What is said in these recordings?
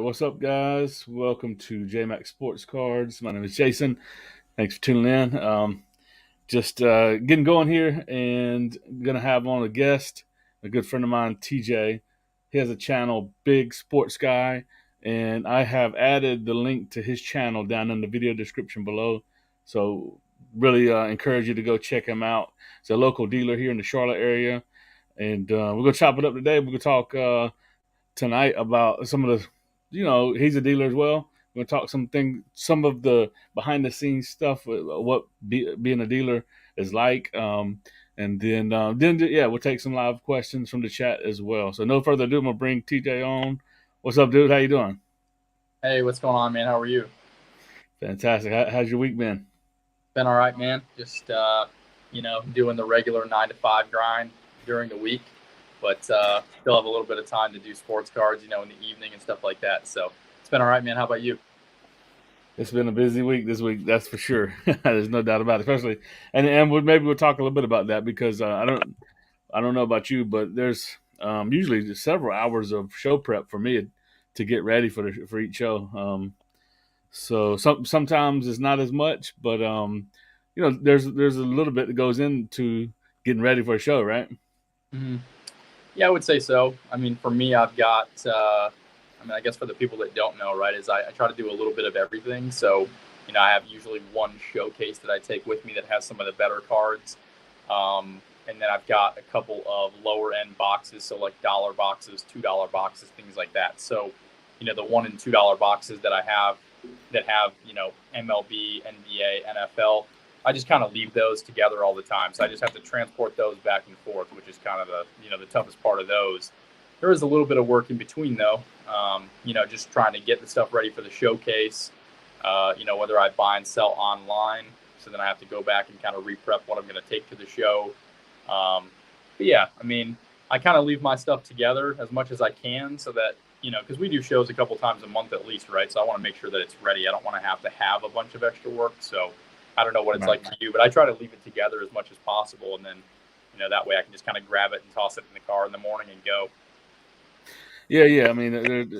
what's up, guys? Welcome to JMac Sports Cards. My name is Jason. Thanks for tuning in. Just getting going here, and gonna have on a guest, a good friend of mine, TJ. He has a channel, Big Sports Guy, and I have added the link to his channel down in the video description below. So really encourage you to go check him out. He's a local dealer here in the Charlotte area, and we're gonna chop it up today. We're gonna talk tonight about some of the, he's a dealer as well. We're gonna talk some of the behind the scenes stuff, what being a dealer is like, and then we'll take some live questions from the chat as well. So no further ado, I'm gonna bring TJ on. What's up, dude? How you doing? Hey, what's going on, man? How are you? Fantastic. How's your week been? Been all right, man. Just doing the regular 9 to 5 grind during the week, but still have a little bit of time to do sports cards, in the evening and stuff like that. So it's been all right, man. How about you? It's been a busy week this week, that's for sure. There's no doubt about it. Especially, and maybe we'll talk a little bit about that because I don't know about you, but there's usually several hours of show prep for me to get ready for each show. So sometimes it's not as much, but there's a little bit that goes into getting ready for a show, right? Mm-hmm. Yeah, I would say so. I mean, for me, I've got, I guess for the people that don't know, right, is I try to do a little bit of everything. So, I have usually one showcase that I take with me that has some of the better cards. And then I've got a couple of lower end boxes. So like dollar boxes, $2 boxes, things like that. So, the $1 and $2 boxes that I have that have, MLB, NBA, NFL, I just kind of leave those together all the time. So I just have to transport those back and forth, which is kind of the toughest part of those. There is a little bit of work in between though, just trying to get the stuff ready for the showcase, whether I buy and sell online. So then I have to go back and kind of re-prep what I'm going to take to the show. But yeah, I mean, I kind of leave my stuff together as much as I can so that, because we do shows a couple times a month at least, right? So I want to make sure that it's ready. I don't want to have a bunch of extra work. So I don't know what it's like for you, but I try to leave it together as much as possible. And then, that way I can just kind of grab it and toss it in the car in the morning and go. Yeah. I mean,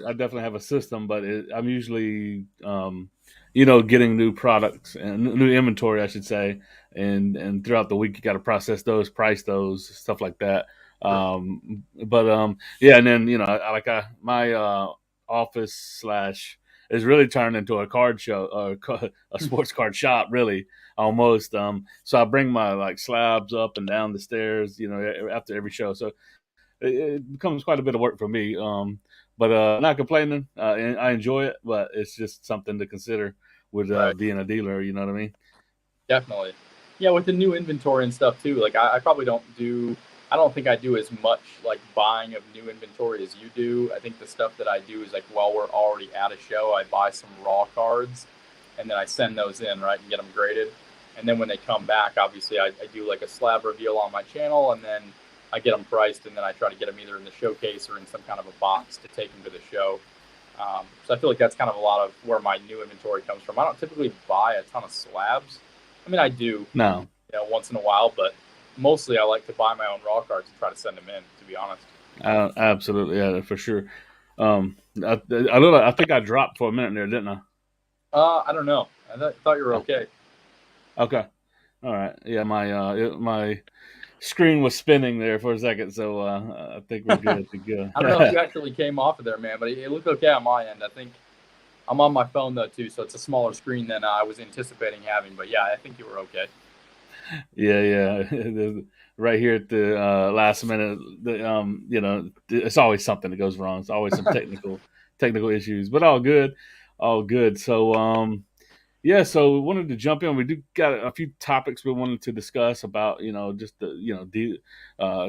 I definitely have a system, but I'm usually, getting new products and new inventory, I should say. And throughout the week, you got to process those, price those, stuff like that. Yeah, and then my office slash is really turned into a card show, a sports card shop, really almost. So I bring my slabs up and down the stairs, after every show. So it becomes quite a bit of work for me. But not complaining. And I enjoy it, but it's just something to consider with being a dealer. You know what I mean? Definitely. Yeah, with the new inventory and stuff too. Like I probably I don't think I do as much like buying of new inventory as you do. I think the stuff that I do is like while we're already at a show, I buy some raw cards and then I send those in, right, and get them graded. And then when they come back, obviously I do like a slab reveal on my channel and then I get them priced and then I try to get them either in the showcase or in some kind of a box to take them to the show. So I feel like that's kind of a lot of where my new inventory comes from. I don't typically buy a ton of slabs. I mean, I do, No. once in a while, but mostly I like to buy my own raw cards and try to send them in, to be honest. Absolutely, yeah, for sure. I think I dropped for a minute there, didn't I? I don't know. I thought you were okay. Okay. All right. Yeah, my screen was spinning there for a second, so I think we're good to go. I don't know if you actually came off of there, man, but it looked okay on my end. I think I'm on my phone though too, so it's a smaller screen than I was anticipating having. But yeah, I think you were okay. Yeah. Right here at the last minute, it's always something that goes wrong. It's always some technical issues, but all good, all good. So yeah, so we wanted to jump in. We do got a few topics we wanted to discuss about, just the,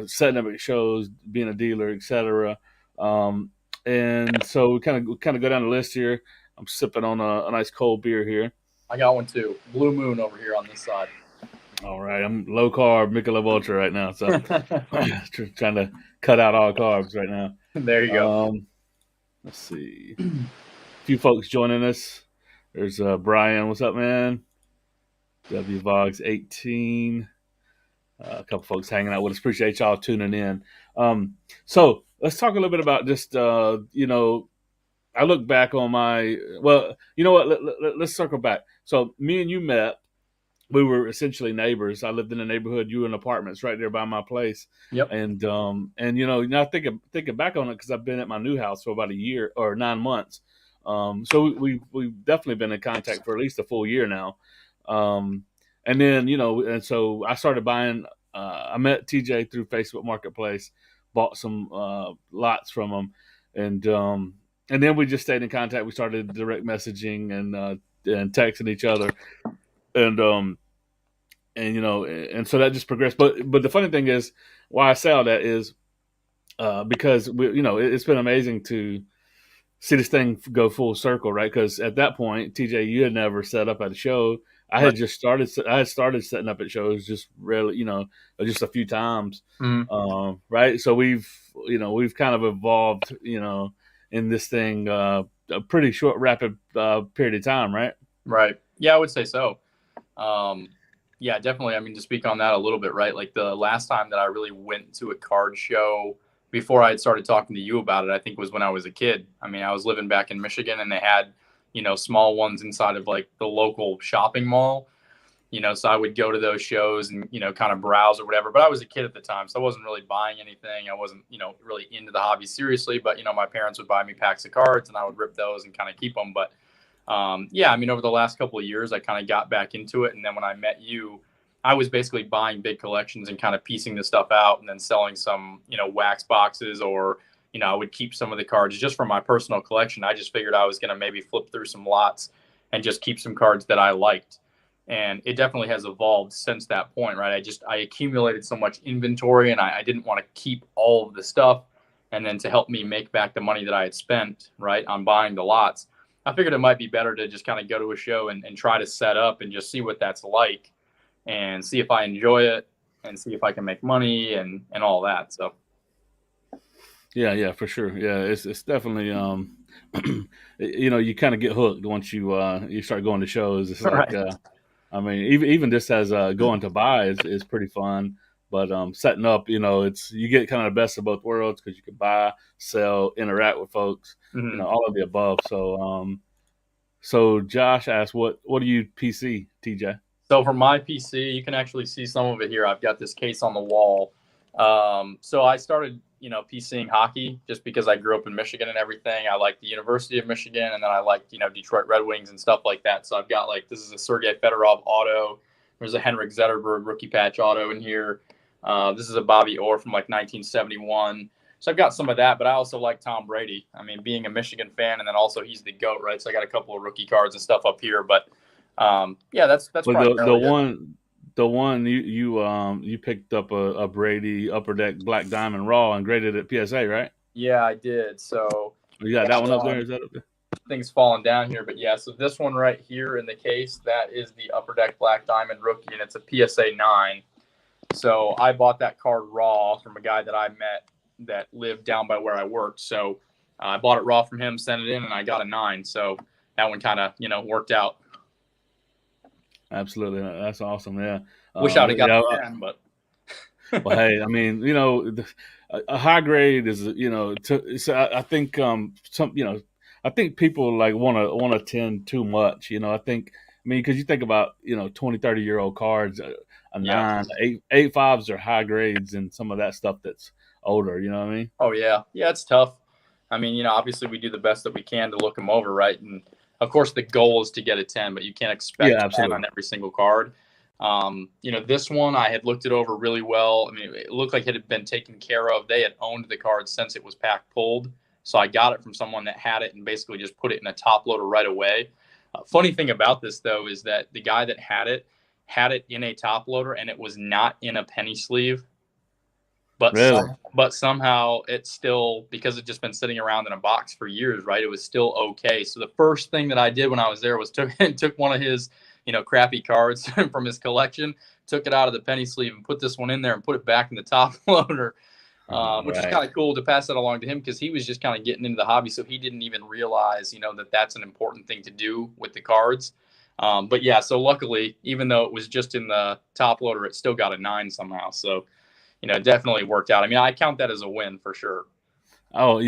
setting up at shows, being a dealer, etc. And so we kind of go down the list here. I'm sipping on a nice cold beer here. I got one too. Blue Moon over here on this side. All right, I'm low carb Michelob Ultra right now, so trying to cut out all carbs right now. There you go. Let's see, a few folks joining us. There's Brian. What's up, man? WVogs 18. A couple folks hanging out with us. Appreciate y'all tuning in. So let's talk a little bit about just I I look back on well, you know what? Let's circle back. So me and you met. We were essentially neighbors. I lived in a neighborhood. You were in apartments right there by my place. Yep. And now thinking back on it, because I've been at my new house for about a year or 9 months. So we've definitely been in contact for at least a full year now. And then and so I started buying. I met TJ through Facebook Marketplace, bought some lots from him, and then we just stayed in contact. We started direct messaging and texting each other, and and so that just progressed. But the funny thing is, why I say all that is because it's been amazing to see this thing go full circle, right? Because at that point, TJ, you had never set up at a show. I Right. had just started. I had started setting up at shows, just really, just a few times, right? So we've kind of evolved, in this thing, a pretty short, rapid period of time, right? Right. Yeah, I would say so. Yeah, definitely. I mean, to speak on that a little bit, right? Like the last time that I really went to a card show before I had started talking to you about it, I think was when I was a kid. I mean, I was living back in Michigan and they had, small ones inside of like the local shopping mall, so I would go to those shows and, kind of browse or whatever. But I was a kid at the time, so I wasn't really buying anything. I wasn't, really into the hobby seriously, but, my parents would buy me packs of cards and I would rip those and kind of keep them. But yeah, I mean, over the last couple of years, I kind of got back into it. And then when I met you, I was basically buying big collections and kind of piecing the stuff out and then selling some, wax boxes or, I would keep some of the cards just for my personal collection. I just figured I was going to maybe flip through some lots and just keep some cards that I liked. And it definitely has evolved since that point, right? I accumulated so much inventory and I didn't want to keep all of the stuff. And then to help me make back the money that I had spent, right, on buying the lots, I figured it might be better to just kind of go to a show and try to set up and just see what that's like and see if I enjoy it and see if I can make money and all that. So. Yeah, for sure. Yeah, it's definitely you kind of get hooked once you start going to shows. It's like Right. I mean, even just as going to buy is pretty fun, but setting up, it's you get kind of the best of both worlds because you can buy, sell, interact with folks, Mm-hmm. all of the above. So Josh asked, what do you PC, TJ? So for my PC, you can actually see some of it here. I've got this case on the wall. So I started, PCing hockey just because I grew up in Michigan and everything. I like the University of Michigan, and then I like, Detroit Red Wings and stuff like that. So I've got this is a Sergei Fedorov auto. There's a Henrik Zetterberg rookie patch auto in here. This is a Bobby Orr from 1971. So I've got some of that, but I also like Tom Brady. I mean, being a Michigan fan, and then also he's the GOAT, right? So I got a couple of rookie cards and stuff up here, but yeah, that's But the primarily it. one you picked up a Brady Upper Deck Black Diamond Raw and graded at PSA, right? Yeah, I did. So You got that one up there? Is that up there? things falling down here, but yeah. So this one right here in the case, that is the Upper Deck Black Diamond rookie, and it's a PSA 9. So I bought that card raw from a guy that I met that lived down by where I worked. So I bought it raw from him, sent it in, and I got a 9. So that one kind of worked out. Absolutely, that's awesome. Yeah, Wish I'd have got a 10, but well, hey, I mean, a high grade is, so I think I think people like want to tend too much. I mean, because you think about 20, 30-year-old cards, a yeah. 9, 8 5s are high grades, and some of that stuff that's older. You know what I mean? Oh yeah, yeah, it's tough. I mean, obviously we do the best that we can to look them over, right? And of course, the goal is to get a 10, but you can't expect Yeah, 10 absolutely. on every single card. This one I had looked it over really well. I mean, it looked like it had been taken care of. They had owned the card since it was pack pulled, so I got it from someone that had it and basically just put it in a top loader right away. Funny thing about this though is that the guy that had it in a top loader and it was not in a penny sleeve. Really? But somehow it's still, because it's just been sitting around in a box for years, right? It was still okay. So the first thing that I did when I was there was took one of his, crappy cards from his collection, took it out of the penny sleeve and put this one in there and put it back in the top loader, which is Right. kind of cool to pass that along to him because he was just kind of getting into the hobby. So he didn't even realize, that that's an important thing to do with the cards. But yeah, so luckily, even though it was just in the top loader, it still got a 9 somehow. So, it definitely worked out. I mean, I count that as a win for sure. Oh,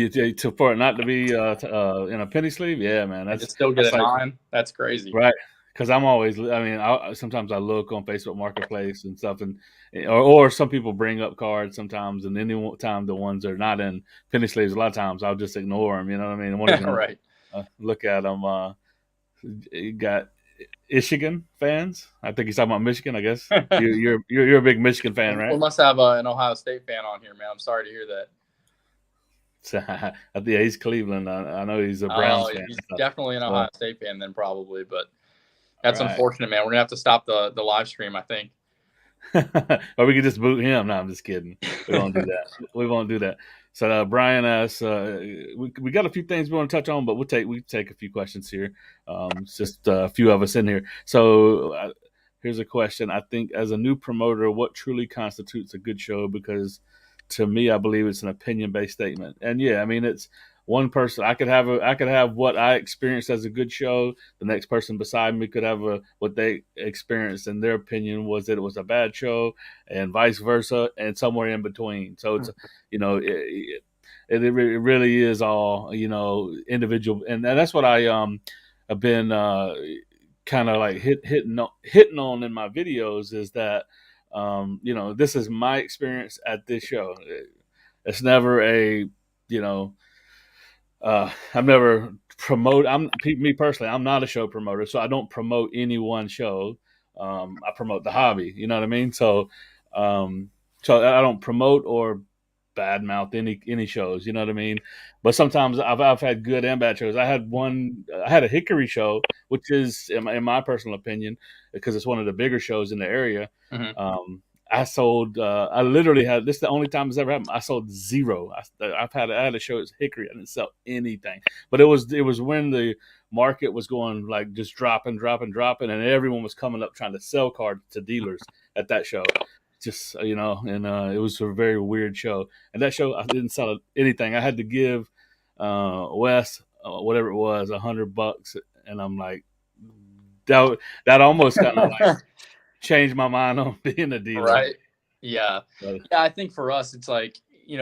for it not to be in a penny sleeve, yeah, man. and to still get That's a like 9, that's crazy. right. Because I'm always, I mean, sometimes I look on Facebook Marketplace and stuff, and or some people bring up cards sometimes, and any time the ones that are not in penny sleeves, a lot of times I'll just ignore them. You know what I mean? I won't even Right. look at them. You got Michigan fans. I think he's talking about Michigan. I guess you're a big Michigan fan, We right? must have an Ohio State fan on here, man. I'm sorry to hear that. Yeah, he's Cleveland. I know he's a Browns Oh, fan. he's definitely an So, Ohio State fan then probably, but that's right. unfortunate, man. We're gonna have to stop the live stream, I think. Or we could just boot him. No, I'm just kidding. We won't do that. We won't do that. So Brian asks, we got a few things we want to touch on, but we take a few questions here. It's just a few of us in here. So here's a question. I think as a new promoter, what truly constitutes a good show? Because to me, I believe it's an opinion based statement. And yeah, I mean it's one person. I could have what I experienced as a good show. The next person beside me could have what they experienced, and their opinion was that it was a bad show, and vice versa, and somewhere in between. So it's it really is all individual, and that's what I have been kind of like hitting on in my videos is that this is my experience at this show. It's never a you know I've never promote. Me personally. I'm not a show promoter, so I don't promote any one show. I promote the hobby. You know what I mean? Um, so I don't promote or badmouth any shows. You know what I mean? But sometimes I've had good and bad shows. I had one. I had a Hickory show, which is in my personal opinion, because it's one of the bigger shows in the area. Mm-hmm. I sold. I literally had. This is the only time it's ever happened. I sold zero. I had a show at Hickory. I didn't sell anything. But it was when the market was going like just dropping, and everyone was coming up trying to sell cards to dealers at that show. Just and it was a very weird show. And that show I didn't sell anything. I had to give Wes whatever it was $100, and I'm like that almost kind of like changed my mind on being a dealer. Right. Yeah. But, Yeah. I think for us, it's like,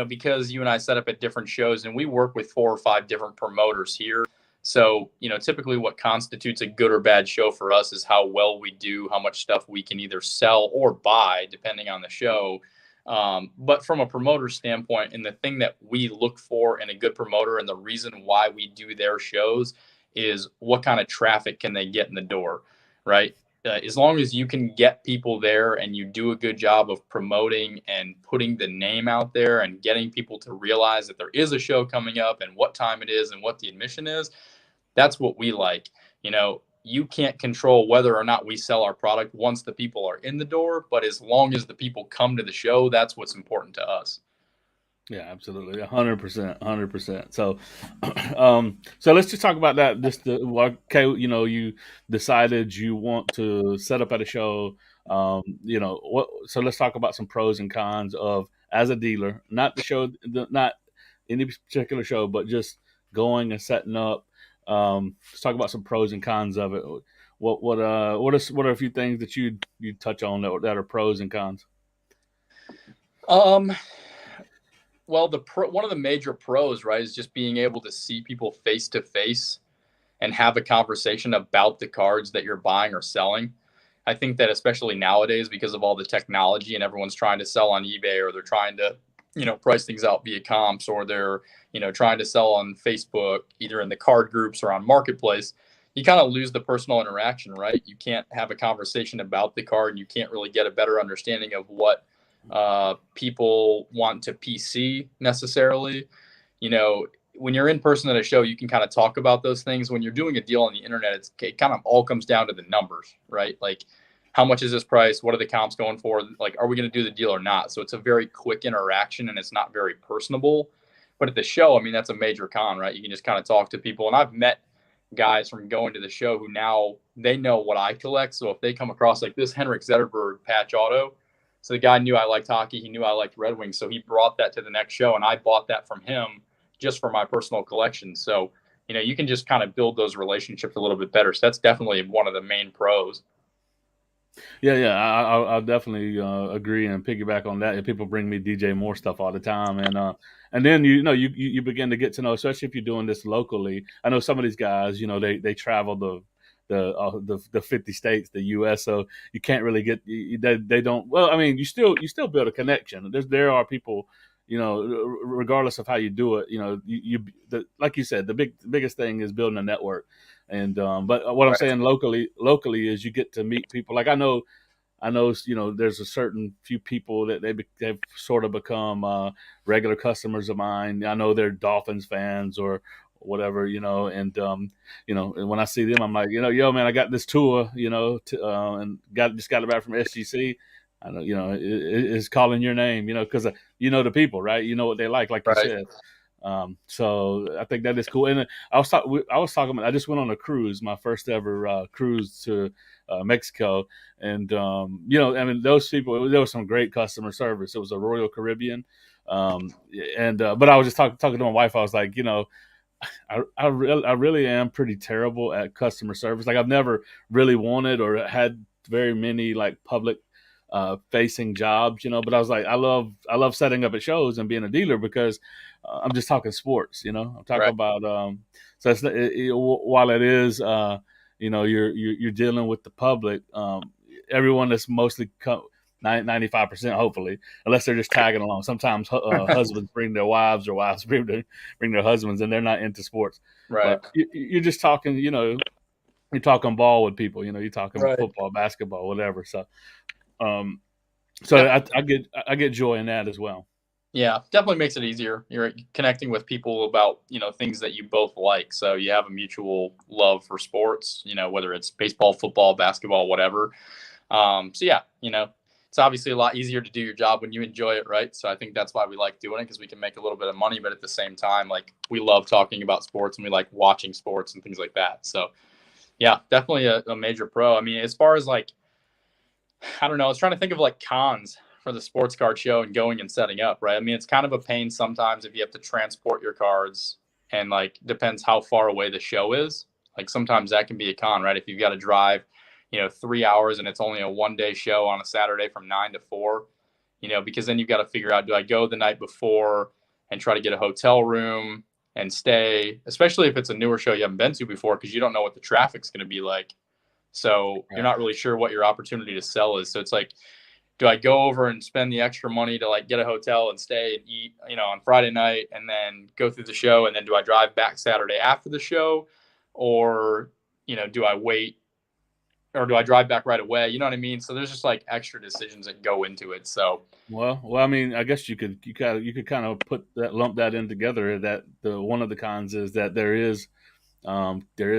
because you and I set up at different shows and we work with 4 or 5 different promoters here. So, typically what constitutes a good or bad show for us is how well we do, how much stuff we can either sell or buy, depending on the show. But from a promoter standpoint, and the thing that we look for in a good promoter and the reason why we do their shows is what kind of traffic can they get in the door, right? As long as you can get people there and you do a good job of promoting and putting the name out there and getting people to realize that there is a show coming up and what time it is and what the admission is, that's what we like. You can't control whether or not we sell our product once the people are in the door, but as long as the people come to the show, that's what's important to us. yeah, absolutely, 100%, 100%. So, so let's just talk about that. Okay, you decided you want to set up at a show. What? So let's talk about some pros and cons of as a dealer, not the show, not any particular show, but just going and setting up. Let's talk about some pros and cons of it. What are a few things that you touch on that are pros and cons? Um, well, one of the major pros, right, is just being able to see people face to face and have a conversation about the cards that you're buying or selling. I think that especially nowadays, because of all the technology and everyone's trying to sell on eBay or they're trying to, price things out via comps or they're, trying to sell on Facebook, either in the card groups or on Marketplace, you kind of lose the personal interaction, right? You can't have a conversation about the card and you can't really get a better understanding of what people want to PC necessarily. When you're in person at a show, you can kind of talk about those things. When you're doing a deal on the internet, it kind of all comes down to the numbers, right? Like, how much is this price? What are the comps going for? Like, are we going to do the deal or not? So it's a very quick interaction and it's not very personable. But at the show, I mean, that's a major con, right? You can just kind of talk to people. And I've met guys from going to the show who now they know what I collect. So if they come across like this Henrik Zetterberg patch auto, so the guy knew I liked hockey. He knew I liked Red Wings. So he brought that to the next show and I bought that from him just for my personal collection. So, you can just kind of build those relationships a little bit better. So that's definitely one of the main pros. Yeah. I'll definitely agree and piggyback on that. And people bring me DJ Moore stuff all the time, and then you begin to get to know, especially if you're doing this locally. I know some of these guys, they travel the 50 states, the U.S. So you can't really get they don't. Well, I mean, you still build a connection. There are people. Regardless of how you do it, like you said, the biggest thing is building a network. And but what I'm Right. saying locally is you get to meet people. Like I know, there's a certain few people that they've sort of become regular customers of mine. I know they're Dolphins fans or whatever, and when I see them, I'm like, yo, man, I got this tour, and just got it back from SGC. I know, it's calling your name, because the people, right? You know what they like you Right. said. So I think that is cool. And I was talking about, I just went on a cruise, my first ever cruise to Mexico. And I mean, those people, there was some great customer service. It was a Royal Caribbean. And but I was just talking to my wife. I was like, I really am pretty terrible at customer service. Like I've never really wanted or had very many like public facing jobs, but I was like, I love setting up at shows and being a dealer because I'm just talking sports, I'm talking Right. about so while it is you're dealing with the public, everyone that's mostly 95% hopefully, unless they're just tagging along. Sometimes husbands bring their wives or wives bring their husbands, and they're not into sports. Right. But you're just talking, you're talking ball with people, you're talking Right. football, basketball, whatever. So um, Yeah. I get joy in that as well. Yeah, definitely makes it easier. You're connecting with people about, things that you both like. So you have a mutual love for sports, whether it's baseball, football, basketball, whatever. So yeah, it's obviously a lot easier to do your job when you enjoy it, right? So I think that's why we like doing it, because we can make a little bit of money, but at the same time, like we love talking about sports and we like watching sports and things like that. So yeah, definitely a major pro. I mean, as far as like, I don't know, I was trying to think of like cons for the sports card show and going and setting up, right? I mean, it's kind of a pain sometimes if you have to transport your cards, and like depends how far away the show is. Like sometimes that can be a con, right? If you've got to drive, 3 hours and it's only a 1 day show on a Saturday from 9 to 4, because then you've got to figure out, do I go the night before and try to get a hotel room and stay, especially if it's a newer show you haven't been to before, because you don't know what the traffic's going to be like. So you're Right. not really sure what your opportunity to sell is. So it's like, do I go over and spend the extra money to like get a hotel and stay and eat, on Friday night and then go through the show? And then do I drive back Saturday after the show? Or, do I wait, or do I drive back right away? You know what I mean? So there's just like extra decisions that go into it. So Well, I mean, I guess you could kind of lump that in together. That the one of the cons is that there is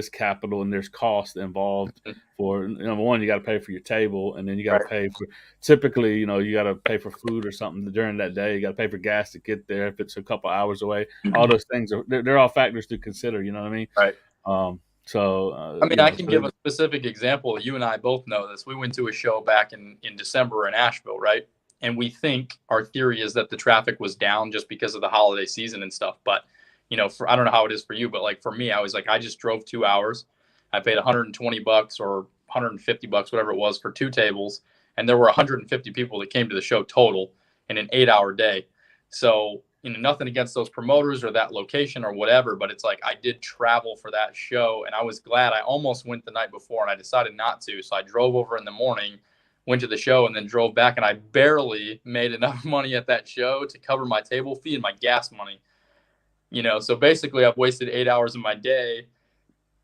capital and there's cost involved. For number one, you got to pay for your table, and then you got to right. pay for, typically, you got to pay for food or something during that day. You got to pay for gas to get there if it's a couple hours away. All those things they're all factors to consider. You know what I mean? Right. So I mean, I can give a specific example. You and I both know this. We went to a show back in December in Asheville, right? And we think our theory is that the traffic was down just because of the holiday season and stuff. But, I don't know how it is for you, but like for me, I was like, I just drove 2 hours. I paid $120 or $150, whatever it was, for two tables. And there were 150 people that came to the show total in an 8 hour day. So, nothing against those promoters or that location or whatever, but it's like I did travel for that show, and I was glad. I almost went the night before and I decided not to. So I drove over in the morning, went to the show, and then drove back, and I barely made enough money at that show to cover my table fee and my gas money. So basically I've wasted 8 hours of my day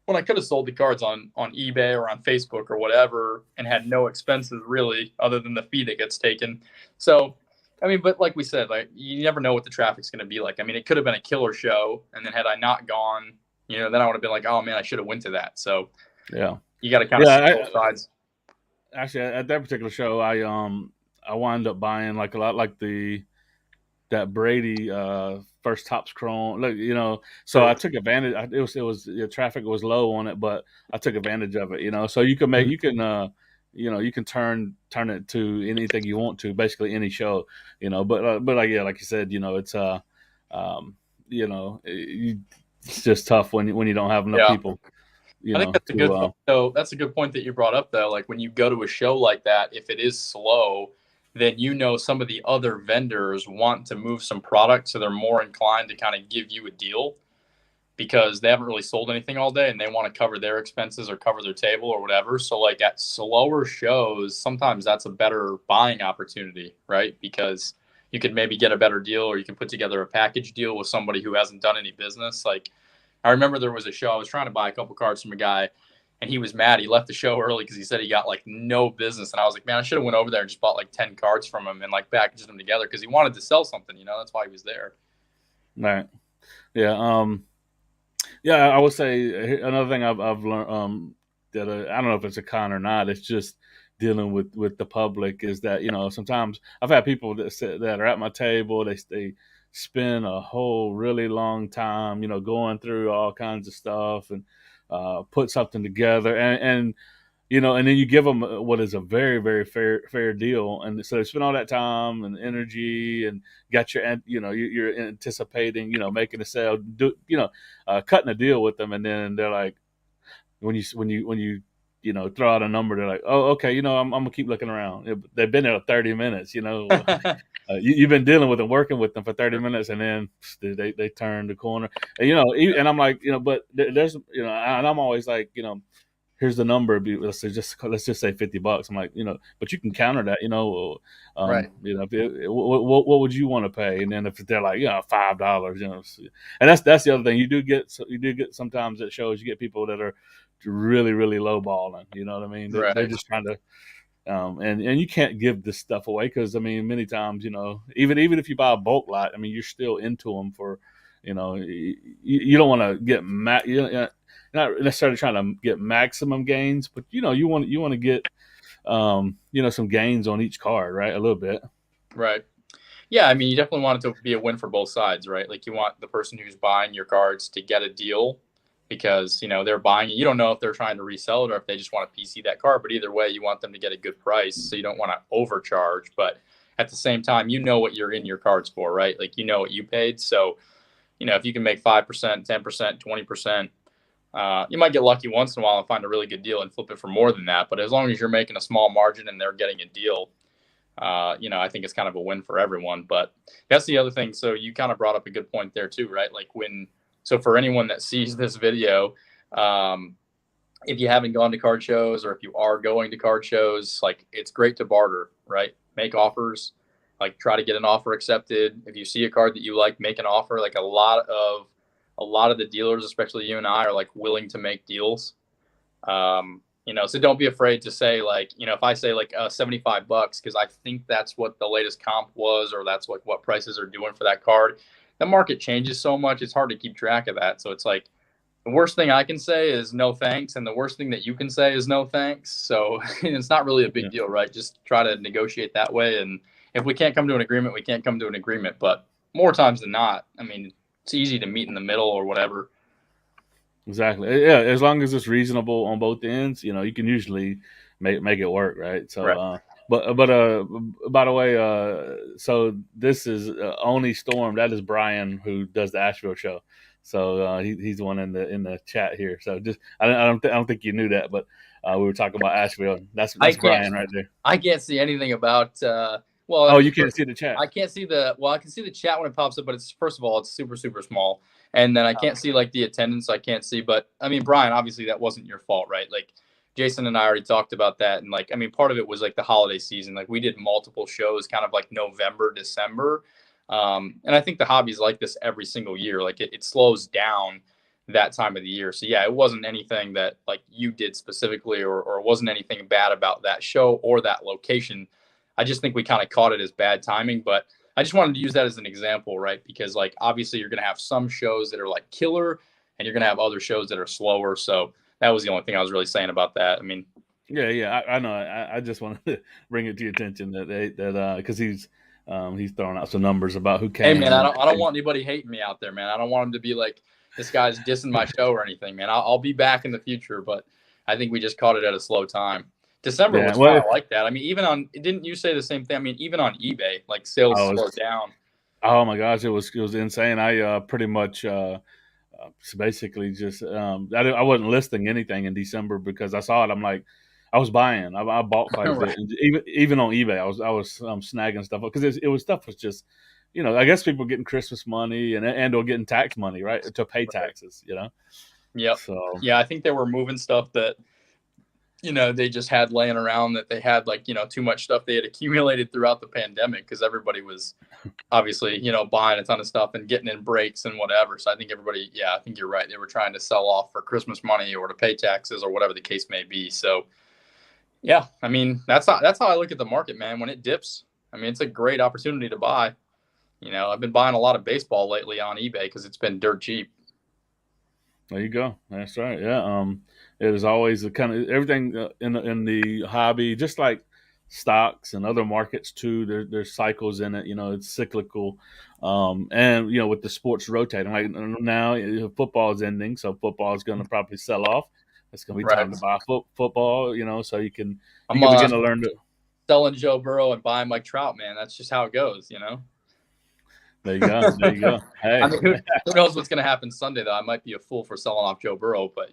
when I could have sold the cards on eBay or on Facebook or whatever and had no expenses really other than the fee that gets taken. So, I mean, but like we said, like you never know what the traffic's going to be like. I mean, it could have been a killer show, and then had I not gone, then I would have been like, oh man, I should have went to that. So yeah, you got to kind of see yeah. both sides. Actually, at that particular show, I wound up buying like a lot like that Brady first Topps Chrome, like, so I took advantage. It was the traffic was low on it, but I took advantage of it. So you can turn it to anything you want to, basically any show. But like, yeah, like you said, it's um, it's just tough when you don't have enough Yeah. people. I think that's a good point, though. That's a good point that you brought up, though. Like when you go to a show like that, if it is slow, then some of the other vendors want to move some product, so they're more inclined to kind of give you a deal because they haven't really sold anything all day and they want to cover their expenses or cover their table or whatever. So like at slower shows, sometimes that's a better buying opportunity, right? Because you could maybe get a better deal, or you can put together a package deal with somebody who hasn't done any business. Like I remember there was a show, I was trying to buy a couple cards from a guy and he was mad. He left the show early because he said he got like no business. And I was like, man, I should have went over there and just bought like 10 cards from him and like packaged them together because he wanted to sell something, that's why he was there. Right. Yeah. Yeah, I would say another thing I've learned that I don't know if it's a con or not. It's just dealing with the public is that sometimes I've had people that are at my table. They spend a whole really long time going through all kinds of stuff and put something together and and then you give them what is a very, very fair deal, and so they spend all that time and energy, and got you're anticipating making a sale, cutting a deal with them, and then they're like, when you throw out a number, they're like, oh, okay, I'm gonna keep looking around. They've been there 30 minutes, you've been dealing with them, working with them for 30 minutes, and then they turn the corner, and I'm like, but there's and I'm always like, here's the number. Let's just say $50. I'm like, but you can counter that, right. What would you want to pay? And then if they're like, $5, and that's the other thing. You do get sometimes at shows, you get people that are really, really low balling. You know what I mean? Right. They're just trying to, and you can't give this stuff away because many times, even if you buy a bulk lot, you're still into them for, you don't want to get not necessarily trying to get maximum gains, but you want to get some gains on each card, right? A little bit. Right. Yeah, you definitely want it to be a win for both sides, right? Like you want the person who's buying your cards to get a deal because, they're buying it. You don't know if they're trying to resell it or if they just want to PC that card, but either way, you want them to get a good price, so you don't want to overcharge, but at the same time, what you're in your cards for, right? Like what you paid. So, if you can make 5%, 10%, 20%, you might get lucky once in a while and find a really good deal and flip it for more than that. But as long as you're making a small margin and they're getting a deal, I think it's kind of a win for everyone. But that's the other thing. So you kind of brought up a good point there too, right? Like so for anyone that sees this video, if you haven't gone to card shows or if you are going to card shows, like it's great to barter, right? Make offers, like try to get an offer accepted. If you see a card that you like, make an offer. Like a lot of the dealers, especially you and I, are like willing to make deals. So don't be afraid to say like, if I say like $75, because I think that's what the latest comp was, or that's like what prices are doing for that card. The market changes so much, it's hard to keep track of that. So it's like the worst thing I can say is no thanks, and the worst thing that you can say is no thanks. So it's not really a big deal, right? Just try to negotiate that way, and if we can't come to an agreement, we can't come to an agreement. But more times than not, it's easy to meet in the middle or whatever. Exactly. Yeah, as long as it's reasonable on both ends, you can usually make it work, right? So, right. But by the way, so this is Oni Storm. That is Brian, who does the Asheville Show. So he's the one in the chat here. So just I don't think you knew that, but we were talking about Asheville. That's Brian right there. I can't see anything about. You can't see the chat. I can't see I can see the chat when it pops up, but first of all, it's super, super small. And then I can't see like the attendance. I can't see, but Brian, obviously that wasn't your fault, right? Like Jason and I already talked about that. And like, part of it was like the holiday season. Like we did multiple shows kind of like November, December. And I think the hobby's like this every single year. Like it slows down that time of the year. So yeah, it wasn't anything that like you did specifically, or it wasn't anything bad about that show or that location. I just think we kind of caught it as bad timing, but I just wanted to use that as an example, right? Because like, obviously you're going to have some shows that are like killer and you're going to have other shows that are slower. So that was the only thing I was really saying about that. Yeah, I know. I just wanted to bring it to your attention that because he's throwing out some numbers about who came. Hey man, I don't want anybody hating me out there, man. I don't want him to be like, this guy's dissing my show or anything, man. I'll be back in the future, but I think we just caught it at a slow time. December was kind of like that. Even didn't you say the same thing? Even on eBay, like sales slowed down. Oh my gosh, it was insane. I pretty much So basically, just I wasn't listing anything in December because I saw it. I'm like, I was buying. I bought quite a Right. bit, and even on eBay, I was snagging stuff because it was stuff was just, I guess people getting Christmas money and or getting tax money, right, to pay Right. taxes, Yep. So Yeah, I think they were moving stuff that they just had laying around, that they had like too much stuff they had accumulated throughout the pandemic, because everybody was obviously buying a ton of stuff and getting in breaks and whatever. So I think everybody, I think you're right, they were trying to sell off for Christmas money or to pay taxes or whatever the case may be. So yeah, I mean, that's how I look at the market, man. When it dips, I mean, it's a great opportunity to buy. I've been buying a lot of baseball lately on eBay because it's been dirt cheap. there you go. That's right. Yeah. It is always the kind of everything in the hobby, just like stocks and other markets too. There's cycles in it. It's cyclical, and with the sports rotating. Like now, football is ending, so football is going to probably sell off. It's going to be Right. time to buy football. So you can I'm begin to learn to. selling Joe Burrow and buying Mike Trout, man. That's just how it goes. There you go. There you go. I Hey. mean, who knows what's going to happen Sunday, though? I might be a fool for selling off Joe Burrow, but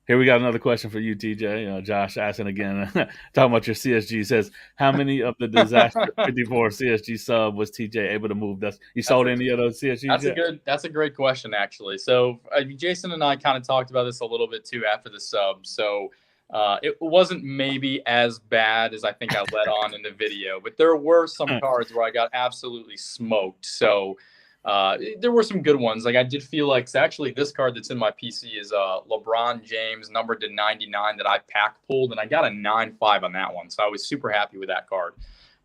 Here we got another question for you, TJ. Josh asking again, talking about your CSG. He says, how many of the disaster 54 CSG sub was TJ able to move? You sold any of those CSGs yet? That's a great question, actually. So Jason and I kind of talked about this a little bit too after the sub. So it wasn't maybe as bad as I think I let on in the video, but there were some cards where I got absolutely smoked. So there were some good ones. Like I did feel like, so actually this card that's in my PC is LeBron James numbered to 99 that I pack pulled, and I got a 9.5 on that one. So I was super happy with that card.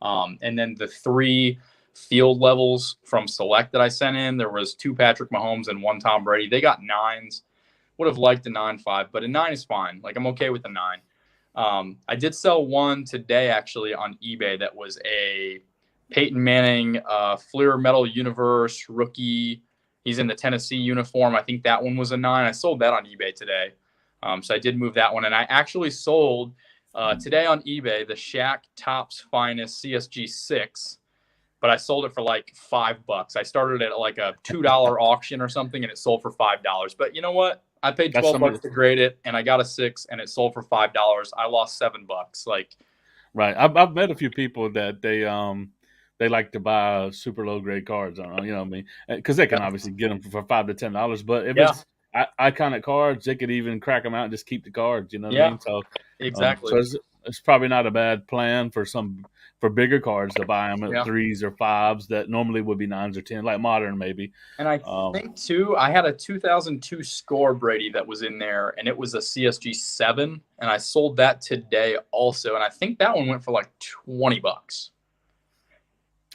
And then the 3 field levels from Select that I sent in, there was 2 Patrick Mahomes and 1 Tom Brady. They got 9s. Would have liked a 9.5, but a 9 is fine. Like I'm okay with the 9. I did sell one today actually on eBay that was a Peyton Manning Fleer Metal Universe rookie. He's in the Tennessee uniform. I think that one was a 9. I sold that on eBay today. So I did move that one. And I actually sold today on eBay the Shaq Topps Finest CSG 6, but I sold it for like $5. I started at like a $2 auction or something, and it sold for $5. But you know what? I paid $12 to grade it, and I got a 6, and it sold for $5. I lost $7. Like, right. I've met a few people that they like to buy super low grade cards on, what I mean, because they can obviously get them for $5 to $10. But if it's iconic cards, they could even crack them out and just keep the cards. You know what I mean? So exactly. So it's probably not a bad plan for bigger cards to buy them at 3s or 5s that normally would be 9s or 10s, like modern maybe. And I think too, I had a 2002 Score Brady that was in there, and it was a CSG 7, and I sold that today also, and I think that one went for like $20.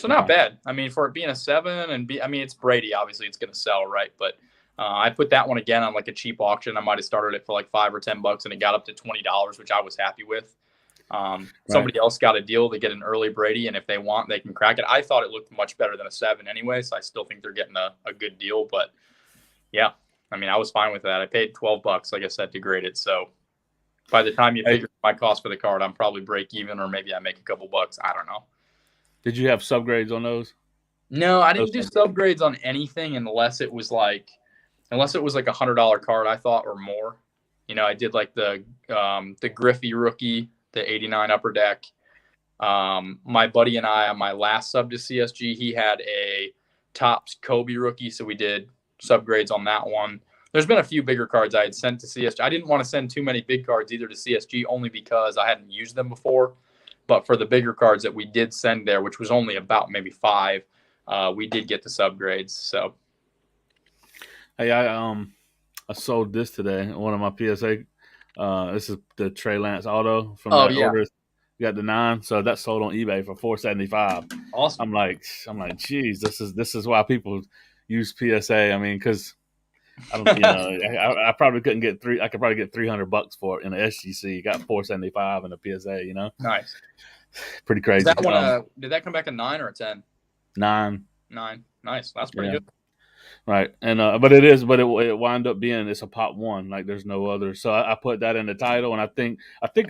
So not bad. I mean, for it being a 7 and I mean, it's Brady. Obviously, it's going to sell, right? But I put that one again on like a cheap auction. I might have started it for like $5 or $10, and it got up to $20, which I was happy with. Somebody else got a deal to get an early Brady, and if they want, they can crack it. I thought it looked much better than a 7 anyway, so I still think they're getting a good deal. But yeah, I mean, I was fine with that. I paid $12, like I said, to grade it. So by the time you figure my cost for the card, I'm probably break even, or maybe I make a couple bucks. I don't know. Did you have subgrades on those? No, I didn't do subgrades on anything unless it was like $100 card, I thought, or more. I did like the Griffey rookie, the 89 upper deck. My buddy and I, on my last sub to CSG, he had a Topps Kobe rookie, so we did subgrades on that one. There's been a few bigger cards I had sent to CSG. I didn't want to send too many big cards either to CSG, only because I hadn't used them before. But for the bigger cards that we did send there, which was only about maybe 5, we did get the subgrades. So, hey, I sold this today. One of my PSA. This is the Trey Lance auto from that order. You got the 9, so that sold on eBay for $475. Awesome. I'm like, geez, this is why people use PSA. I mean, because I don't, I probably couldn't get I could probably get $300 for it in the SGC. Got $475 in the PSA. Nice, pretty crazy. That one, did that come back a 9 or a 10? 9. Nice. That's pretty good. Right, and but it wound up being it's a pop 1, like there's no other. So I put that in the title, and I think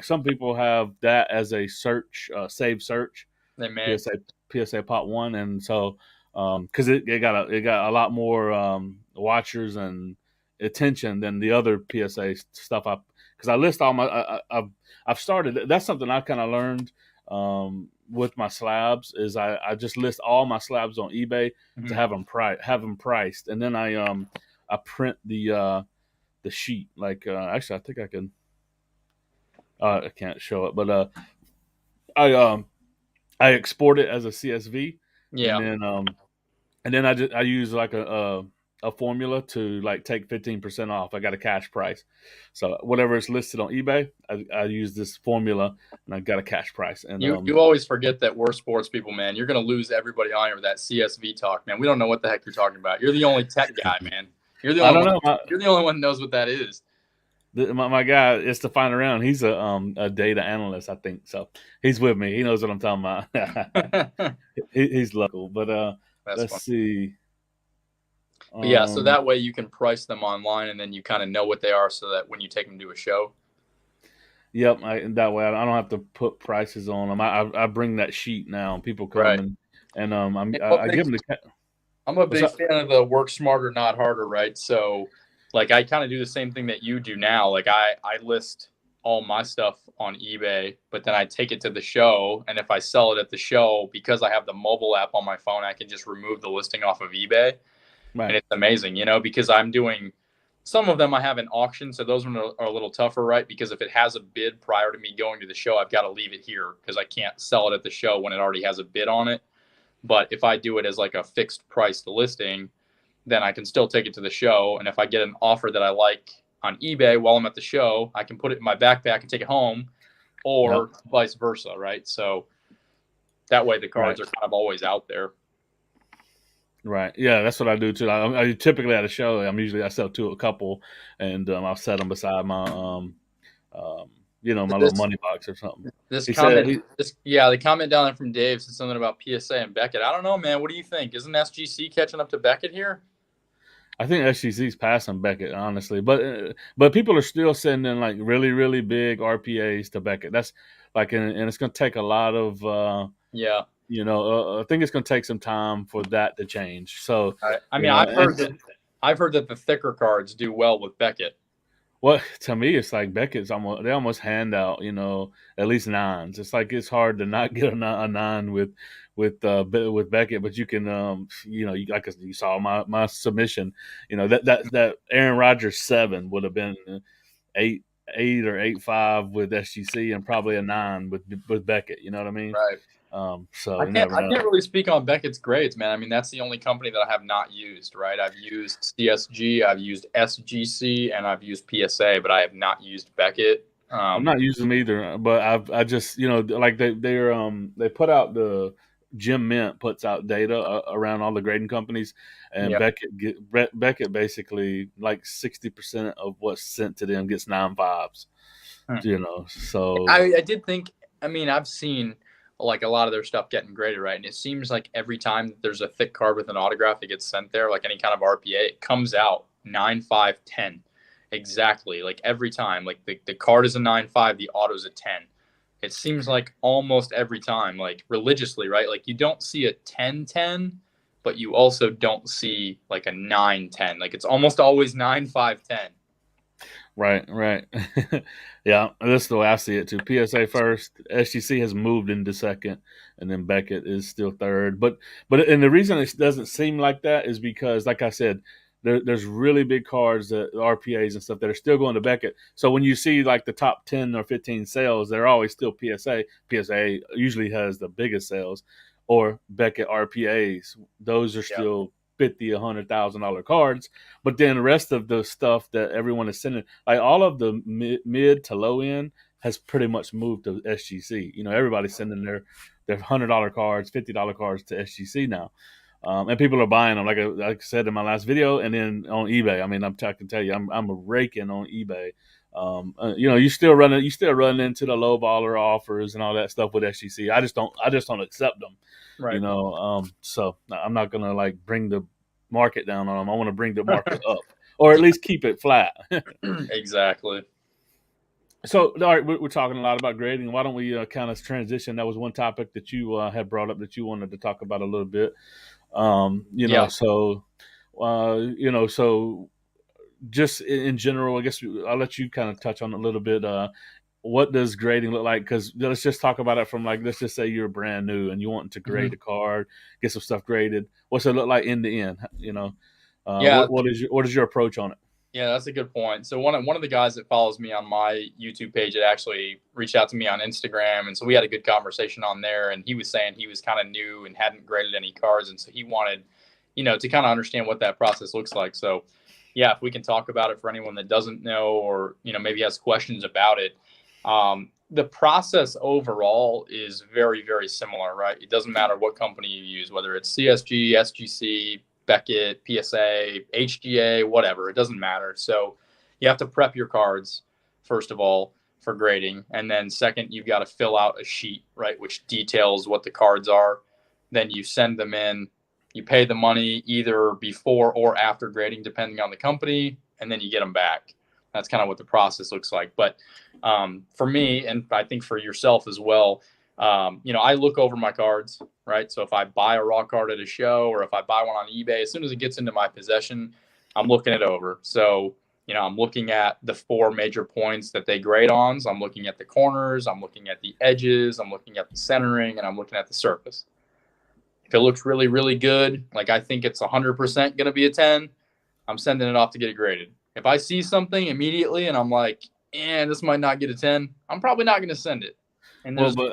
some people have that as a search, save search. They may PSA pop 1, and so because it got a lot more watchers and attention than the other PSA stuff. Because I list all my I've started. That's something I kind of learned with my slabs is I just list all my slabs on eBay to have them priced, and then I print the sheet. Like actually, I think I can. I can't show it, but I I export it as a CSV, Yeah. and then I use like a formula to like take 15% off. I got a cash price, so whatever is listed on eBay, I use this formula, and I got a cash price. And You always forget that we're sports people, man. You're gonna lose everybody on here with that CSV talk, man. We don't know what the heck you're talking about. You're the only tech guy, man. You're the I only don't one. know. You're the only one who knows what that is. My guy is to find around. He's a data analyst, I think. So he's with me. He knows what I'm talking about. He's local, but let's funny. see. But yeah, so that way you can price them online, and then you kind of know what they are, so that when you take them to a show. Yep, that way I don't have to put prices on them. I bring that sheet now. People come Right. and I give them the. I'm a big fan of the work smarter, not harder, right? So, like, I kind of do the same thing that you do now. Like, I list all my stuff on eBay, but then I take it to the show, and if I sell it at the show, because I have the mobile app on my phone, I can just remove the listing off of eBay. Right. And it's amazing, because I'm doing some of them I have an auction, so those ones are a little tougher, right? Because if it has a bid prior to me going to the show, I've got to leave it here because I can't sell it at the show when it already has a bid on it. But if I do it as like a fixed price listing, then I can still take it to the show. And if I get an offer that I like on eBay while I'm at the show, I can put it in my backpack and take it home, or vice versa, right? So that way the cards are kind of always out there. Right. Yeah, that's what I do too. I typically at a show, I sell a couple, and I'll set them beside my my little money box or something. The comment down there from Dave said something about PSA and Beckett. I don't know, man. What do you think? Isn't SGC catching up to Beckett here? I think SGC's passing Beckett, honestly, but people are still sending like really, really big RPAs to Beckett. That's like, and it's going to take a lot of I think it's going to take some time for that to change. So, I mean, I've heard that the thicker cards do well with Beckett. Well, to me, it's like Beckett's they almost hand out, at least nines. It's like it's hard to not get a nine with Beckett, but you can, like you saw my submission, that Aaron Rodgers 7 would have been 8 or 8.5 with SGC and probably a 9 with Beckett. You know what I mean? Right. So I can't really speak on Beckett's grades, man. I mean, that's the only company that I have not used, right? I've used CSG, I've used SGC, and I've used PSA, but I have not used Beckett. I'm not using them either, but I just like they put out the Jim Mint puts out data around all the grading companies, and Beckett basically like 60% of what's sent to them gets 9.5s. So I did think. I mean, I've seen like a lot of their stuff getting graded, right? And it seems like every time there's a thick card with an autograph that gets sent there, like any kind of RPA, it comes out 9, 5, 10. Exactly. Like every time, like the card is a 9.5, the auto's a 10. It seems like almost every time, like religiously, right? Like you don't see a 10-10, but you also don't see like a 9-10. Like it's almost always 9, 5, 10. Right. Yeah, that's the way I see it too. PSA first, SGC has moved into second, and then Beckett is still third. But and the reason it doesn't seem like that is because, like I said, there's really big cards, that RPAs and stuff, that are still going to Beckett. So when you see like the top 10 or 15 sales, they're always still PSA. PSA usually has the biggest sales, or Beckett RPAs. Those are still $50,000, $100,000 cards, but then the rest of the stuff that everyone is sending, like all of the mid to low end, has pretty much moved to SGC. Everybody's sending their $100 cards, $50 cards to SGC now, and people are buying them. Like I said in my last video, and then on eBay. I mean, I can tell you, I'm raking on eBay. You still run into the low baller offers and all that stuff with SGC. I just don't accept them. Right. So I'm not gonna like bring the market down on them. I want to bring the market up, or at least keep it flat. Exactly. So, all right, we're talking a lot about grading. Why don't we kind of transition? That was one topic that you had brought up that you wanted to talk about a little bit. You know, Yeah. so so just in general, I guess I'll let you kind of touch on it a little bit. What does grading look like? Because let's just talk about it from like, let's just say you're brand new and you want to grade Mhm. a card, get some stuff graded. What's it look like end to end? You know, Yeah. what is your approach on it? Yeah, that's a good point. So one of the guys that follows me on my YouTube page had actually reached out to me on Instagram, and so we had a good conversation on there. And he was saying he was kind of new and hadn't graded any cards, and so he wanted, to kind of understand what that process looks like. So, yeah, if we can talk about it for anyone that doesn't know, or maybe has questions about it, the process overall is very, very similar, right? It doesn't matter what company you use, whether it's CSG, SGC, Beckett, PSA, HGA, whatever. It doesn't matter. So you have to prep your cards, first of all, for grading. And then second, you've got to fill out a sheet, right, which details what the cards are. Then you send them in. You pay the money either before or after grading, depending on the company, and then you get them back. That's kind of what the process looks like. But for me, and I think for yourself as well, I look over my cards, right? So if I buy a raw card at a show or if I buy one on eBay, as soon as it gets into my possession, I'm looking it over. So, I'm looking at the 4 major points that they grade on. So I'm looking at the corners, I'm looking at the edges, I'm looking at the centering, and I'm looking at the surface. If it looks really, really good, like I think it's 100% going to be a 10, I'm sending it off to get it graded. If I see something immediately and I'm like, this might not get a 10, I'm probably not going to send it. And Well, there's but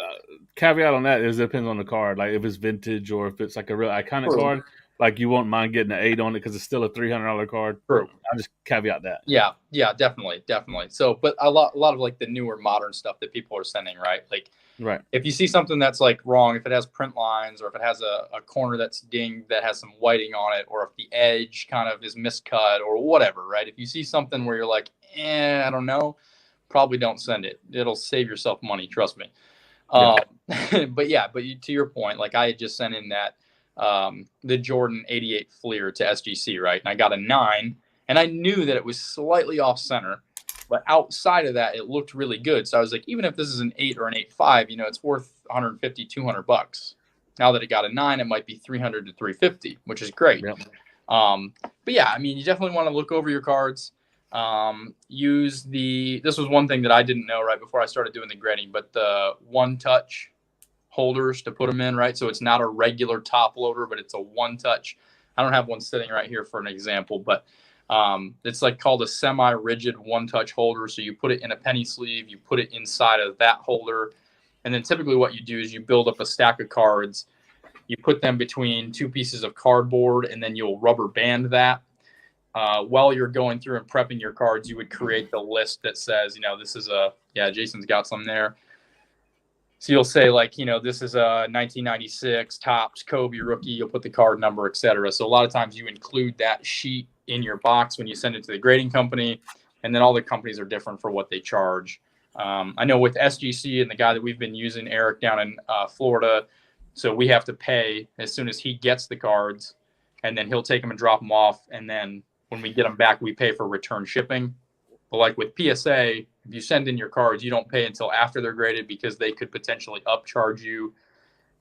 caveat on that is it depends on the card. Like if it's vintage or if it's like a real iconic card, like you won't mind getting an 8 on it because it's still a $300 card. True. I'll just caveat that. Yeah, definitely. So, but a lot of like the newer modern stuff that people are sending, right? Like Right. if you see something that's like wrong, if it has print lines or if it has a corner that's dinged that has some whiting on it, or if the edge kind of is miscut or whatever, right? If you see something where you're like, I don't know, probably don't send it. It'll save yourself money, trust me. Yeah. But to your point, like I had just sent in that the Jordan 88 Fleer to SGC, right? And I got a 9, and I knew that it was slightly off center, but outside of that, it looked really good. So I was like, even if this is an 8 or an 8.5, it's worth 150, $200. Now that it got a 9, it might be 300 to 350, which is great. Yep. But yeah, I mean, you definitely want to look over your cards. This was one thing that I didn't know right before I started doing the grading, but the one touch holders to put them in, right? So it's not a regular top loader, but it's a one touch. I don't have one sitting right here for an example, but it's like called a semi-rigid one touch holder. So you put it in a penny sleeve, you put it inside of that holder. And then typically what you do is you build up a stack of cards, you put them between 2 pieces of cardboard, and then you'll rubber band that. While you're going through and prepping your cards, you would create the list that says, this is Jason's got some there. So you'll say like, this is a 1996 Topps Kobe rookie. You'll put the card number, etc. So a lot of times you include that sheet in your box when you send it to the grading company, and then all the companies are different for what they charge. I know with SGC and the guy that we've been using, Eric, down in Florida, so we have to pay as soon as he gets the cards, and then he'll take them and drop them off, and then when we get them back, we pay for return shipping. But like with PSA, if you send in your cards, you don't pay until after they're graded because they could potentially upcharge you.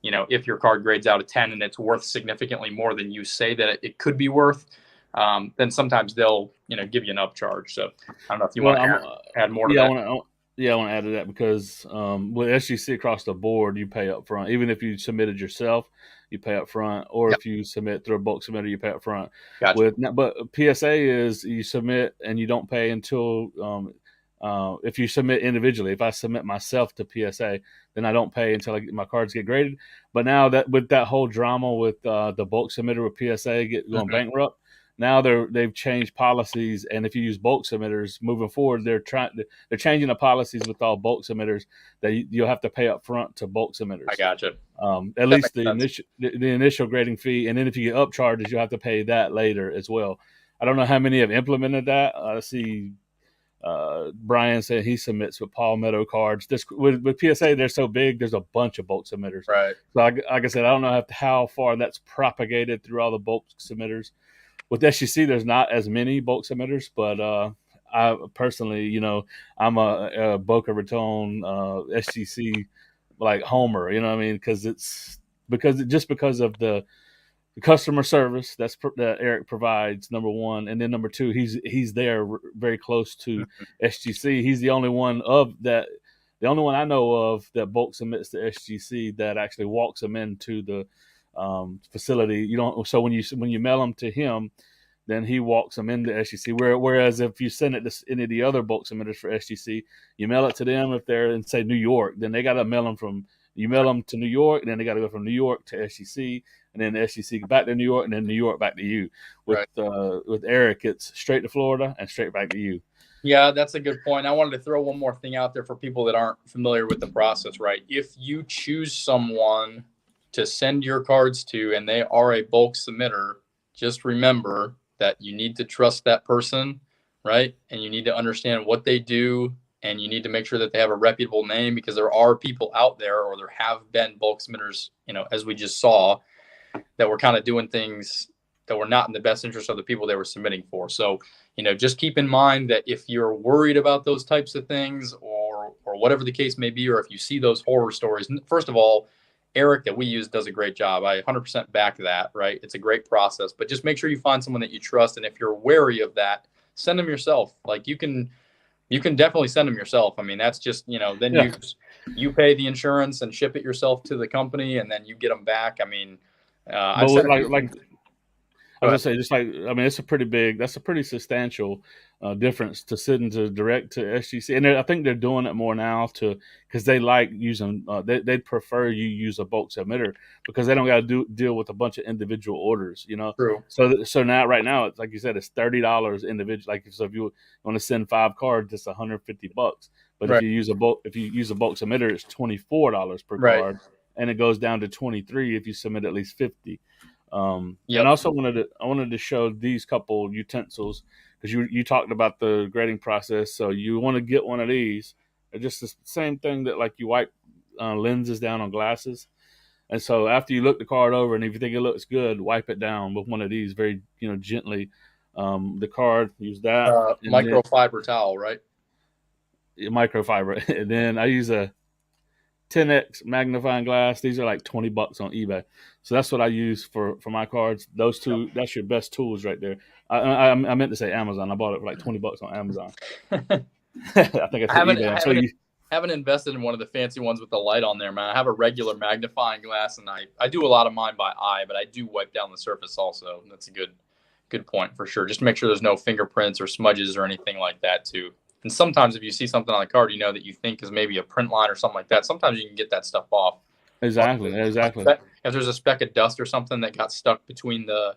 If your card grades out a 10 and it's worth significantly more than you say that it could be worth, then sometimes they'll, give you an upcharge. So I don't know if you want to add more to that. I want to add to that because with SGC across the board, you pay up front. Even if you submitted yourself, you pay up front. Or if you submit through a bulk submitter, you pay up front. Gotcha. But PSA is you submit and you don't pay until if you submit individually. If I submit myself to PSA, then I don't pay until my cards get graded. But now that with that whole drama with the bulk submitter with PSA going bankrupt, now they've changed policies, and if you use bulk submitters moving forward, they're changing the policies with all bulk submitters that you'll have to pay up front to bulk submitters. I gotcha. At least the initial grading fee, and then if you get upcharges, you'll have to pay that later as well. I don't know how many have implemented that. I see Brian said he submits with Palmetto cards. With PSA, they're so big. There's a bunch of bulk submitters. Right. So like I said, I don't know how far that's propagated through all the bulk submitters. With SGC, there's not as many bulk submitters, but I personally, I'm a Boca Raton SGC like homer. You know what I mean? Because of the customer service that Eric provides, number one, and then number two, he's there very close to SGC. He's the only one the only one I know of that bulk submits to SGC that actually walks them into the facility. You don't. So when you mail them to him, then he walks them into SGC. Whereas if you send it to any of the other bulk submitters for SGC, you mail it to them if they're in, say, New York, then they got to mail them you mail them to New York, and then they got to go from New York to SGC, and then the SGC back to New York, and then New York back to you. With Eric, it's straight to Florida and straight back to you. Yeah, that's a good point. I wanted to throw one more thing out there for people that aren't familiar with the process, right? If you choose someone to send your cards to and they are a bulk submitter, just remember that you need to trust that person, right? And you need to understand what they do, and you need to make sure that they have a reputable name, because there are people out there, or there have been bulk submitters, as we just saw, that were kind of doing things that were not in the best interest of the people they were submitting for. So, just keep in mind that if you're worried about those types of things, or whatever the case may be, or if you see those horror stories, first of all, Eric that we use does a great job. I 100% back that, right? It's a great process, but just make sure you find someone that you trust. And if you're wary of that, send them yourself. Like you can definitely send them yourself. I mean, that's just, then you pay the insurance and ship it yourself to the company, and then you get them back. I mean, I was gonna say, it's that's a pretty substantial difference to sitting to direct to SGC, and I think they're doing it more now because they like using they prefer you use a bulk submitter because they don't got to deal with a bunch of individual orders, True. So right now it's like you said, it's $30 individual. Like so if you want to send 5 cards, it's $150. But if you use a bulk submitter, it's $24 per card, and it goes down to $23 if you submit at least 50. And also I wanted to show these couple utensils because you talked about the grading process. So you want to get one of these. They're just the same thing that like you wipe lenses down on glasses. And so after you look the card over, and if you think it looks good, wipe it down with one of these very gently. The card, use that microfiber towel, right? Microfiber, and then I use a 10x magnifying glass. These are like $20 on eBay. So that's what I use for my cards. Those two, that's your best tools right there. I meant to say Amazon. I bought it for like $20 on Amazon. I think I haven't invested in one of the fancy ones with the light on there, man. I have a regular magnifying glass, and I do a lot of mine by eye, but I do wipe down the surface also. That's a good point for sure. Just to make sure there's no fingerprints or smudges or anything like that too. And sometimes if you see something on the card, that you think is maybe a print line or something like that, sometimes you can get that stuff off. Exactly. If there's a speck of dust or something that got stuck between the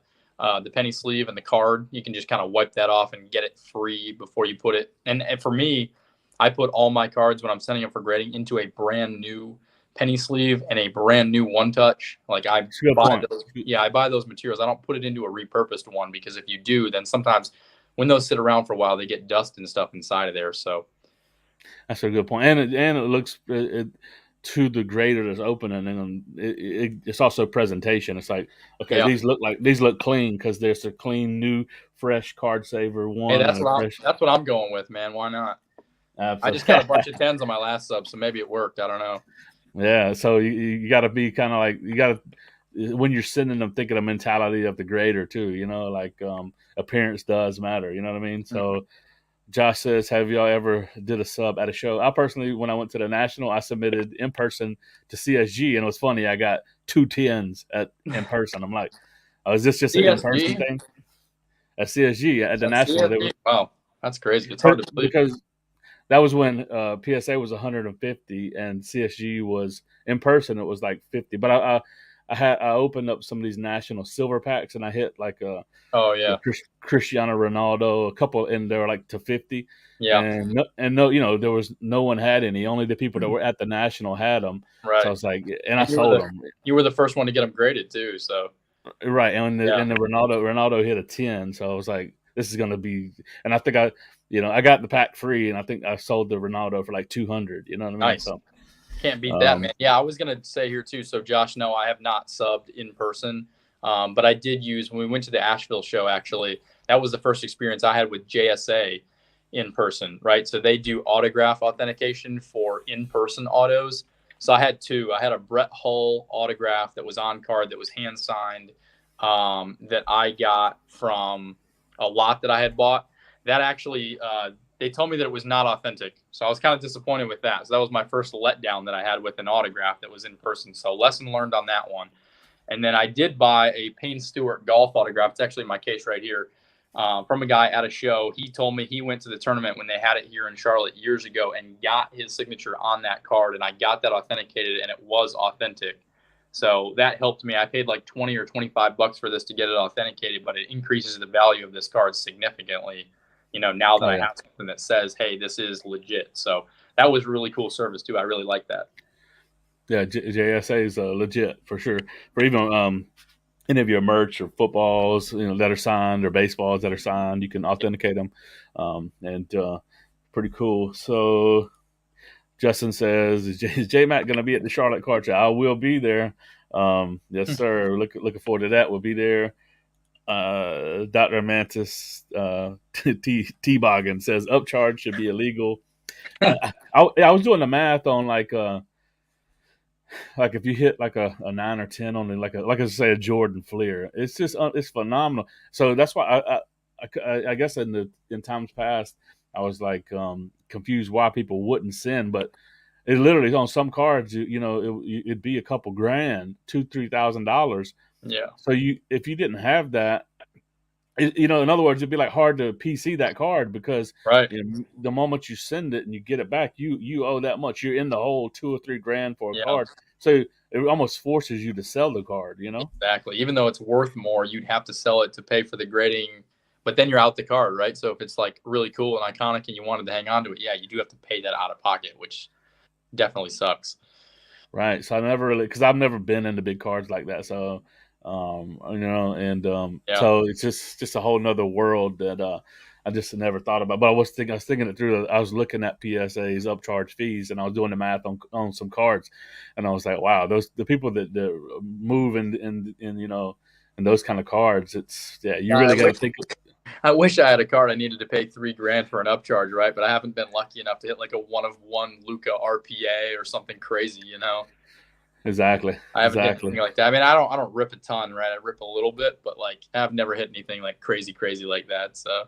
penny sleeve and the card, you can just kind of wipe that off and get it free before you put it. And for me, I put all my cards when I'm sending them for grading into a brand new penny sleeve and a brand new one touch. Like I buy those materials. I don't put it into a repurposed one, because if you do, then sometimes when those sit around for a while, they get dust and stuff inside of there. So that's a good point. And it looks to the grader that's opening, and it's also presentation. It's like, okay, these look clean because there's a clean, new, fresh card saver one. Hey, that's what I'm going with, man. Why not? Absolutely. I just got a bunch of 10s on my last sub, so maybe it worked. I don't know. Yeah, so you got to be kind of like when you're sending them, thinking of mentality of the grader too. Appearance does matter. You know what I mean? So Josh says, have y'all ever did a sub at a show? I personally, when I went to the National, I submitted in person to CSG, and it was funny. I got 2 10s in person. I'm like, oh, is this just an in-person thing? At CSG, at the National. Wow, that's crazy. It's hard to believe. Because that was when PSA was 150 and CSG was in person. It was like 50. But I opened up some of these National silver packs, and I hit like Cristiano Ronaldo, a couple, and they were like to 50. Yeah. And there was no one had any. Only the people that were at the National had them. Right. So I was like, and I sold them. You were the first one to get them graded too. So. Right, and the Ronaldo hit a 10. So I was like, this is gonna be. And I think I got the pack free, and I think I sold the Ronaldo for like 200. You know what I mean? Nice. So, can't beat that, man. Yeah, I was going to say here too. So Josh, no, I have not subbed in person, but I did use when we went to the Asheville show. Actually, that was the first experience I had with JSA, in person, right? So they do autograph authentication for in-person autos. So I had two. I had a Brett Hull autograph that was on card that was hand signed, that I got from a lot that I had bought. That actually, they told me that it was not authentic. So I was kind of disappointed with that. So that was my first letdown that I had with an autograph that was in person. So lesson learned on that one. And then I did buy a Payne Stewart golf autograph. It's actually in my case right here, from a guy at a show. He told me he went to the tournament when they had it here in Charlotte years ago and got his signature on that card. And I got that authenticated, and it was authentic. So that helped me. I paid like 20 or 25 bucks for this to get it authenticated, but it increases the value of this card significantly, now that I have something that says, hey, this is legit. So that was really cool service too. I really like that. Yeah, JSA is legit for sure. For even any of your merch or footballs, that are signed, or baseballs that are signed, you can authenticate them, and pretty cool. So Justin says, "Is JMac going to be at the Charlotte Card Show?" I will be there. Yes, sir. Looking forward to that. We'll be there. Dr. Mantis T-Boggin says upcharge should be illegal. I was doing the math on like if you hit like a 9 or 10 on like I say a Jordan Fleer, it's just it's phenomenal. So that's why I guess in times past I was like confused why people wouldn't send, but it literally on some cards it'd be a couple grand, $2,000-$3,000. Yeah. So if you didn't have that, in other words, it'd be like hard to PC that card, because right. The moment you send it and you get it back, you owe that much. You're in the hole $2 or $3 for a card. So it almost forces you to sell the card. Exactly. Even though it's worth more, you'd have to sell it to pay for the grading, but then you're out the card, right? So if it's like really cool and iconic and you wanted to hang on to it, yeah, you do have to pay that out of pocket, which definitely sucks. Right. So I never really, because I've never been into big cards like that. So so it's just a whole nother world that I just never thought about. But I was thinking it through. I was looking at PSA's upcharge fees, and I was doing the math on some cards, and I was like, wow, the people that move in those kind of cards, you really got to think. I wish I had a card I needed to pay $3,000 for an upcharge, right? But I haven't been lucky enough to hit like a 1-of-1 Luca RPA or something crazy, Exactly. I haven't hit anything like that. I mean, I don't rip a ton, right? I rip a little bit, but like I've never hit anything like crazy like that. So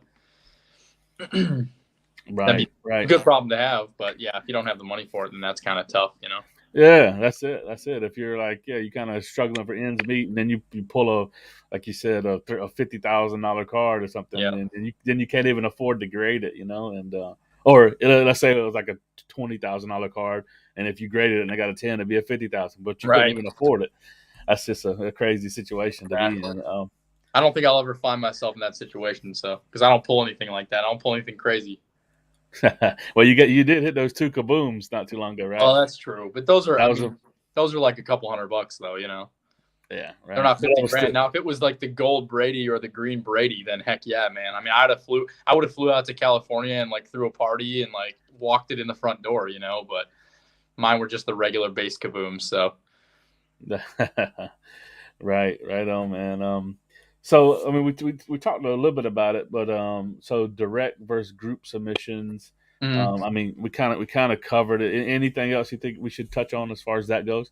right. A good problem to have, but yeah, if you don't have the money for it, then that's kind of tough, Yeah, that's it. If you're like, you kind of struggling for ends meet, and then you pull like you said, a $50,000 card or something, and then you can't even afford to grade it, and or let's say it was like a $20,000 card, and if you graded it and they got a 10, it'd be a $50,000, but you couldn't even afford it. That's just a crazy situation to be in. I don't think I'll ever find myself in that situation, so because I don't pull anything like that. I don't pull anything crazy. Well, you did hit those 2 kabooms not too long ago, right? Oh, that's true. But those are those are like a couple $100 though, Yeah, right. They're not $50,000. Now, if it was like the gold Brady or the green Brady, then heck yeah, man. I mean, I would have flew out to California and like threw a party and like walked it in the front door, but mine were just the regular base kabooms. So right on, man. So I mean, we talked a little bit about it, but so direct versus group submissions. I mean, we kind of covered it. Anything else you think we should touch on as far as that goes?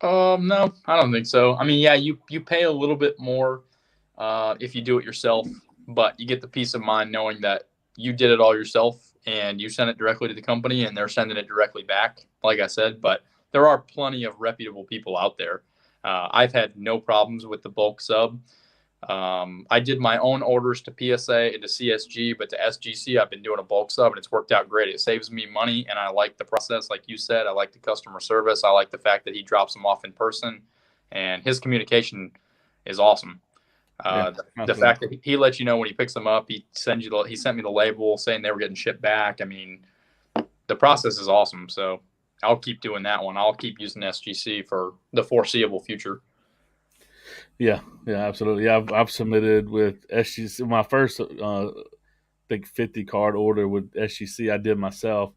No, I don't think so. I mean, yeah, you pay a little bit more if you do it yourself, but you get the peace of mind knowing that you did it all yourself and you send it directly to the company and they're sending it directly back, like I said. But there are plenty of reputable people out there. I've had no problems with the bulk sub. I did my own orders to PSA and to CSG, but to SGC, I've been doing a bulk sub and it's worked out great. It saves me money and I like the process. Like you said, I like the customer service. I like the fact that he drops them off in person and his communication is awesome. The fact that he lets you know when he picks them up, he sent me the label saying they were getting shipped back. I mean, the process is awesome. So I'll keep doing that one. I'll keep using SGC for the foreseeable future. Yeah, absolutely. Yeah, I've submitted with SGC. My first, I think 50 card order with SGC, I did myself.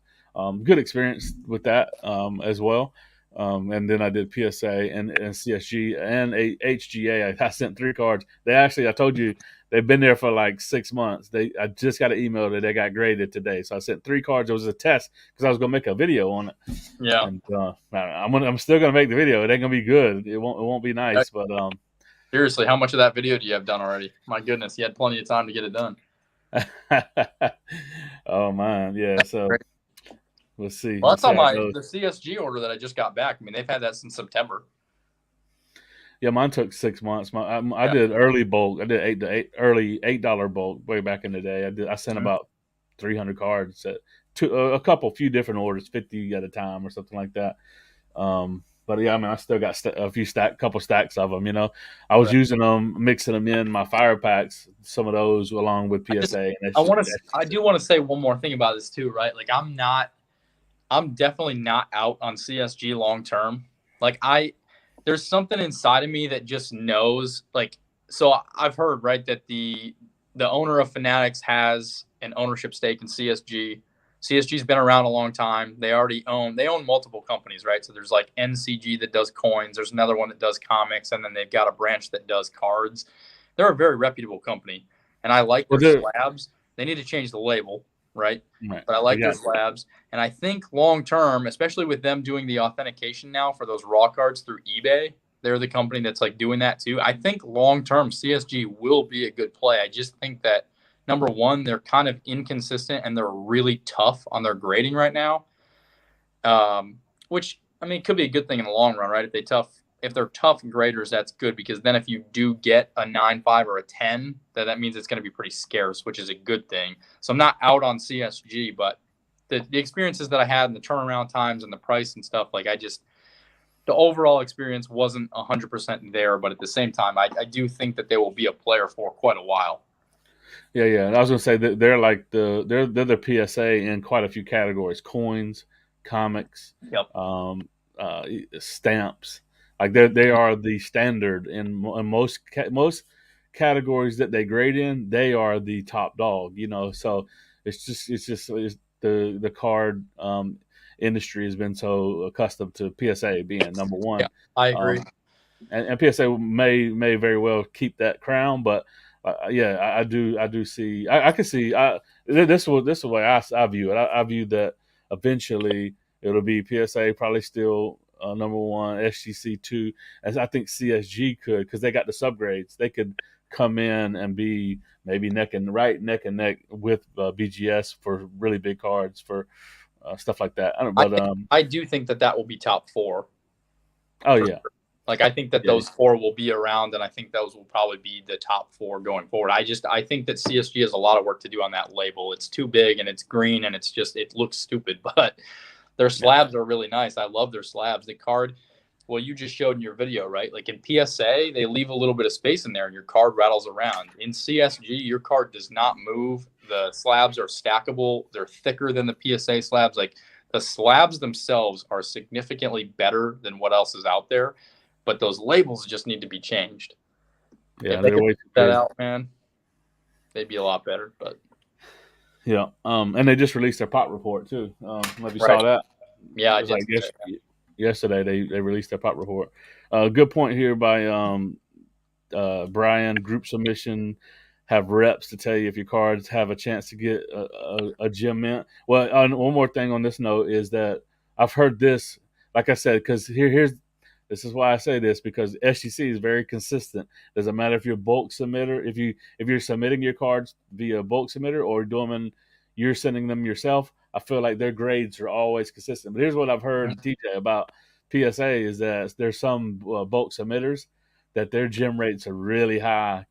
Good experience with that as well. And then I did PSA and CSG and HGA. I sent 3 cards. I told you they've been there for like 6 months. I just got an email that they got graded today, so I sent 3 cards. It was a test because I was gonna make a video on it. Yeah. And I'm still gonna make the video. It ain't gonna be good. It won't be nice, but seriously, how much of that video do you have done already? My goodness, you had plenty of time to get it done. Oh man, yeah. So let's see. Well, that's on the CSG order that I just got back. I mean, they've had that since September. Yeah, mine took 6 months. I did early bulk. I did early $8 bulk way back in the day. I sent about 300 cards at few different orders, 50 at a time or something like that. But yeah, I mean, I still got couple stacks of them. I was using them, mixing them in my fire packs. Some of those along with PSA. I do want to say one more thing about this too, right? Like, I'm definitely not out on CSG long term. Like, there's something inside of me that just knows. Like, so I've heard, right, that the owner of Fanatics has an ownership stake in CSG. CSG's been around a long time. They own multiple companies, right? So there's like NCG that does coins. There's another one that does comics, and then they've got a branch that does cards. They're a very reputable company, and I like their slabs. They need to change the label, right? But I like their slabs, and I think long term, especially with them doing the authentication now for those raw cards through eBay, they're the company that's like doing that too. I think long term CSG will be a good play. I just think that, number one, they're kind of inconsistent and they're really tough on their grading right now. Which, I mean, could be a good thing in the long run, right? If they're tough graders, that's good, because then if you do get a 9.5 or a 10, then that means it's going to be pretty scarce, which is a good thing. So I'm not out on CSG, but the experiences that I had and the turnaround times and the price and stuff, like, the overall experience wasn't 100% there, but at the same time, I do think that they will be a player for quite a while. Yeah. And I was gonna say that they're like they're the PSA in quite a few categories: coins, comics, stamps. Like they are the standard in most categories that they grade in. They are the top dog. So it's the card industry has been so accustomed to PSA being number one. Yeah, I agree. And PSA may very well keep that crown, but I do see. I can see. This is the way I view it. I view that eventually it'll be PSA probably still number one, SGC 2, as I think CSG could, because they got the subgrades. They could come in and be maybe neck and neck with BGS for really big cards for stuff like that. I do think that will be top 4. Oh yeah. Sure. Like, I think that those 4 will be around, and I think those will probably be the top 4 going forward. I think that CSG has a lot of work to do on that label. It's too big and it's green and it looks stupid, but their slabs are really nice. I love their slabs. The card, well, you just showed in your video, right? Like in PSA, they leave a little bit of space in there and your card rattles around. In CSG, your card does not move. The slabs are stackable. They're thicker than the PSA slabs. Like, the slabs themselves are significantly better than what else is out there, but those labels just need to be changed. Yeah, if they could put that out, man, they'd be a lot better. But yeah, and they just released their pop report too. Maybe you saw that. Yeah, I did. Yesterday they released their pop report. Good point here by Brian. Group submission, have reps to tell you if your cards have a chance to get a gem mint. Well, one more thing on this note is that I've heard this, like I said, because this is why I say this, because SGC is very consistent. Doesn't matter if you're a bulk submitter, if you're submitting your cards via bulk submitter or you're sending them yourself. I feel like their grades are always consistent. But here's what I've heard TJ about PSA is that there's some bulk submitters that their gem rates are really high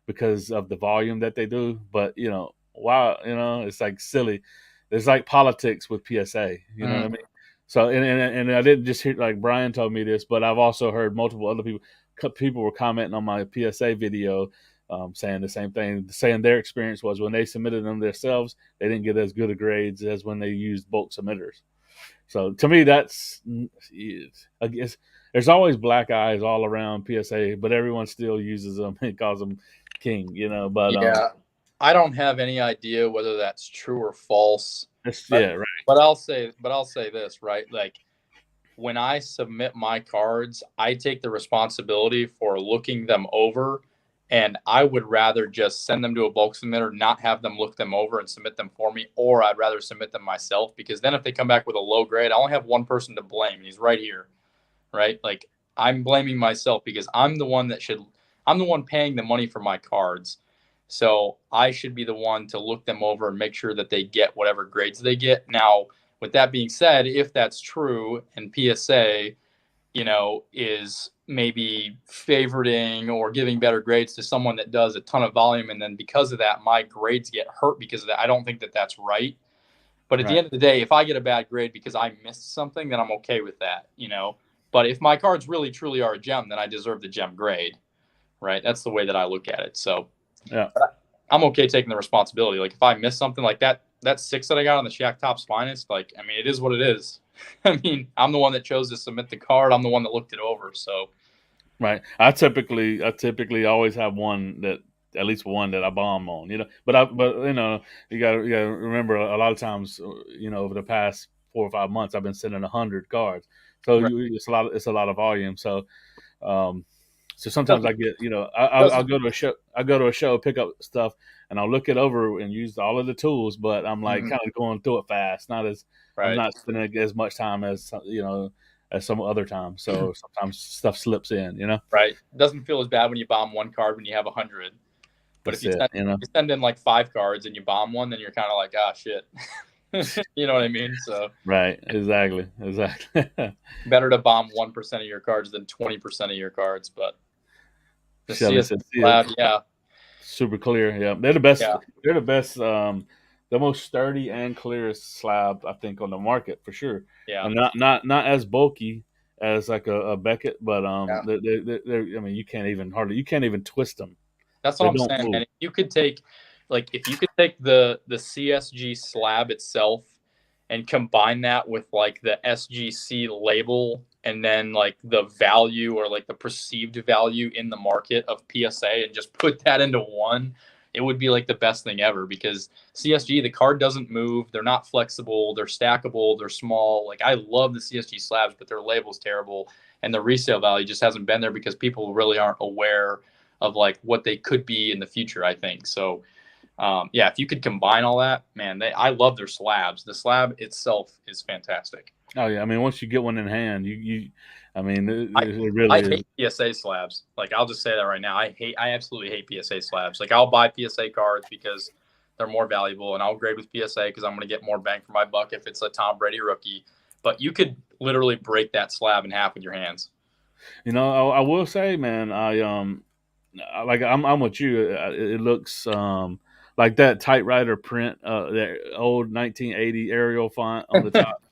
because of the volume that they do. But it's like silly. There's like politics with PSA. You know what I mean? So, and I didn't just hear, like Brian told me this, but I've also heard multiple other people. People were commenting on my PSA video, saying the same thing, saying their experience was when they submitted them themselves, they didn't get as good of grades as when they used bulk submitters. So to me, I guess there's always black eyes all around PSA, but everyone still uses them and calls them king, But I don't have any idea whether that's true or false. Yeah, right. But I'll say this, right? Like, when I submit my cards, I take the responsibility for looking them over And I would rather just send them to a bulk submitter, not have them look them over and submit them for me, or I'd rather submit them myself, because then if they come back with a low grade, I only have one person to blame, and he's right here, right? Like, I'm blaming myself because I'm the one paying the money for my cards. So I should be the one to look them over and make sure that they get whatever grades they get. Now, with that being said, if that's true and PSA, is maybe favoriting or giving better grades to someone that does a ton of volume, and then because of that, my grades get hurt because of that, I don't think that that's right. But at the end of the day, if I get a bad grade because I missed something, then I'm okay with that, But if my cards really, truly are a gem, then I deserve the gem grade, right? That's the way that I look at it. So Yeah, I'm okay taking the responsibility. Like, if I miss something like that 6 that I got on the Shack Top's Finest, like, I mean, it is what it is. I mean, I'm the one that chose to submit the card. I'm the one that looked it over. So, right. I typically always have at least one that I bomb on, But you gotta remember, a lot of times, over the past 4 or 5 months, I've been sending 100 cards, so right. it's a lot of volume. So, so sometimes I get, I'll go to a show, pick up stuff, and I'll look it over and use all of the tools, but I'm like kind of going through it fast, I'm not spending as much time as as some other times. So sometimes stuff slips in, Right. It doesn't feel as bad when you bomb one card when you have 100. But That's if you send in like 5 cards and you bomb one, then you're kind of like, ah, shit. You know what I mean? So Right. Exactly. better to bomb 1% of your cards than 20% of your cards. But the Shelly CS said, Slab, yeah. super clear. Yeah, they're the best. Yeah. They're the best. The most sturdy and clearest slab, I think, on the market for sure. Yeah. And not as bulky as like a Beckett, but they're, I mean, you can't even twist them. That's They what I'm don't saying, move. man. If you could take the CSG slab itself and combine that with like the SGC label, and then like the value or like the perceived value in the market of PSA, and just put that into one, it would be like the best thing ever, because CSG, the card doesn't move. They're not flexible. They're stackable. They're small. Like, I love the CSG slabs, but their label's terrible. And the resale value just hasn't been there because people really aren't aware of like what they could be in the future, I think. So, yeah, if you could combine all that, man, I love their slabs. The slab itself is fantastic. Oh yeah, I mean, once you get one in hand, I mean, it I really hate PSA slabs. Like, I'll just say that right now. I absolutely hate PSA slabs. Like, I'll buy PSA cards because they're more valuable, and I'll grade with PSA because I'm going to get more bang for my buck if it's a Tom Brady rookie. But you could literally break that slab in half with your hands. I will say, man, I'm with you. It looks like that typewriter print, that old 1980 Arial font on the top.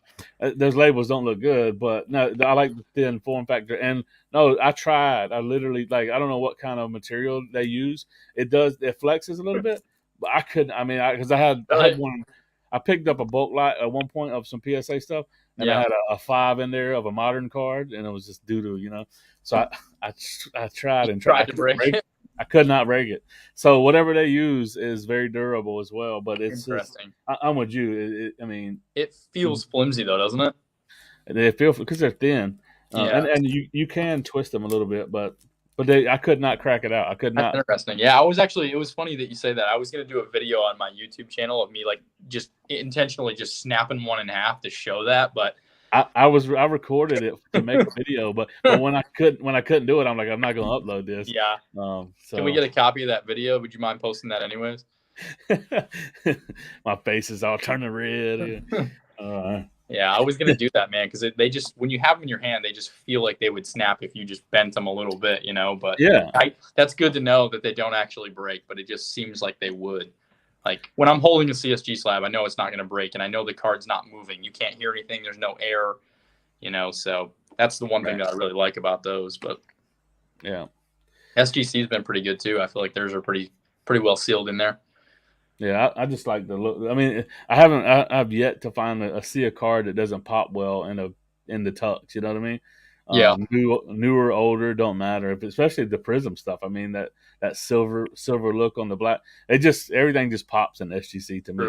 Those labels don't look good, but no, I like the thin form factor. And no, I tried. I literally, like, I don't know what kind of material they use. It flexes a little bit, but I couldn't. I mean, because I had one. I picked up a bulk lot at one point of some PSA stuff, and I had a 5 in there of a modern card, and it was just doo doo, So I tried and tried to break it. I could not break it. So whatever they use is very durable as well. But it's interesting. I'm with you. I mean, it feels flimsy though, doesn't it? They feel, because they're thin, Yeah. and you can twist them a little bit, but I could not crack it out. I could not. That's interesting. Yeah, it was funny that you say that. I was going to do a video on my YouTube channel of me like just intentionally just snapping one in half to show that, but I recorded it to make a video, but when I couldn't do it, I'm like, I'm not going to upload this. Yeah. So can we get a copy of that video? Would you mind posting that anyways? My face is all turning red. Yeah, I was gonna do that, man, because they just, when you have them in your hand, they just feel like they would snap if you just bent them a little bit, But yeah, that's good to know that they don't actually break, but it just seems like they would. Like, when I'm holding a CSG slab, I know it's not going to break, and I know the card's not moving. You can't hear anything. There's no air, So that's the one thing that I really like about those. But yeah, SGC's been pretty good too. I feel like theirs are pretty well sealed in there. Yeah, I just like the look. I mean, I've yet to see a card that doesn't pop well in the tux. You know what I mean? Yeah. Newer, older, don't matter. Especially the Prism stuff. I mean, that silver look on the black. Everything just pops in SGC to me.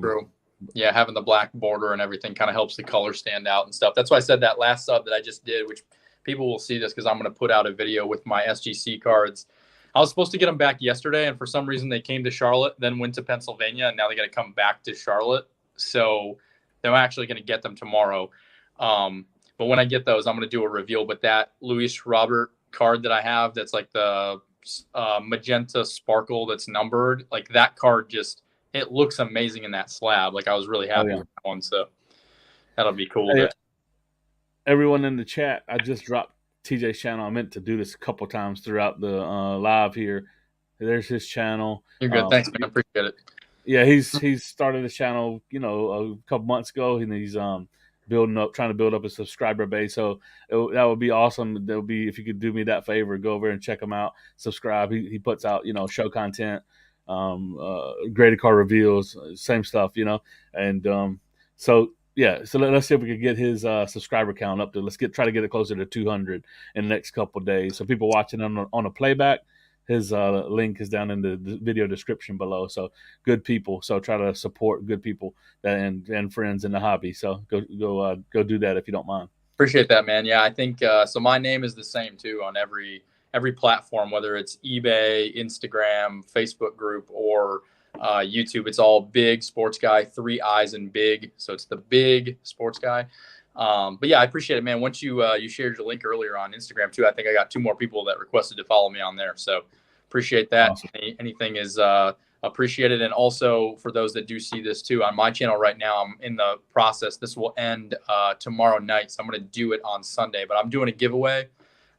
True. Yeah, having the black border and everything kind of helps the color stand out and stuff. That's why I said that last sub that I just did, which people will see this because I'm going to put out a video with my SGC cards I was supposed to get them back yesterday, and for some reason they came to Charlotte, then went to Pennsylvania, and now they got to come back to Charlotte. So they're actually going to get them tomorrow. But when I get those, I'm going to do a reveal. But that Luis Robert card that I have, that's like the magenta sparkle that's numbered, like that card just, it looks amazing in that slab. Like I was really happy with that one. So that'll be cool. Hey, everyone in the chat, I just dropped TJ's channel. I meant to do this a couple times throughout the live here. There's his channel. You're good. Thanks, man. I appreciate it. Yeah, he's started his channel, a couple months ago, and he's trying to build up a subscriber base. So that would be awesome. That would be, if you could do me that favor, go over and check him out, subscribe. He puts out, show content, graded card reveals, same stuff, and so. Yeah, so let's see if we can get his subscriber count up to. Try to get it closer to 200 in the next couple of days. So people watching on a playback, his link is down in the video description below. So good people. So try to support good people and friends in the hobby. So go do that if you don't mind. Appreciate that, man. Yeah, I think so. My name is the same too on every platform, whether it's eBay, Instagram, Facebook group, or YouTube. It's all Big Sports Guy, 3 I's in Big. So it's the Big Sports Guy. But yeah, I appreciate it, man. Once you shared your link earlier on Instagram too, I think I got 2 more people that requested to follow me on there. So appreciate that. Awesome. Anything is appreciated. And also for those that do see this too, on my channel right now, I'm in the process. This will end tomorrow night. So I'm going to do it on Sunday, but I'm doing a giveaway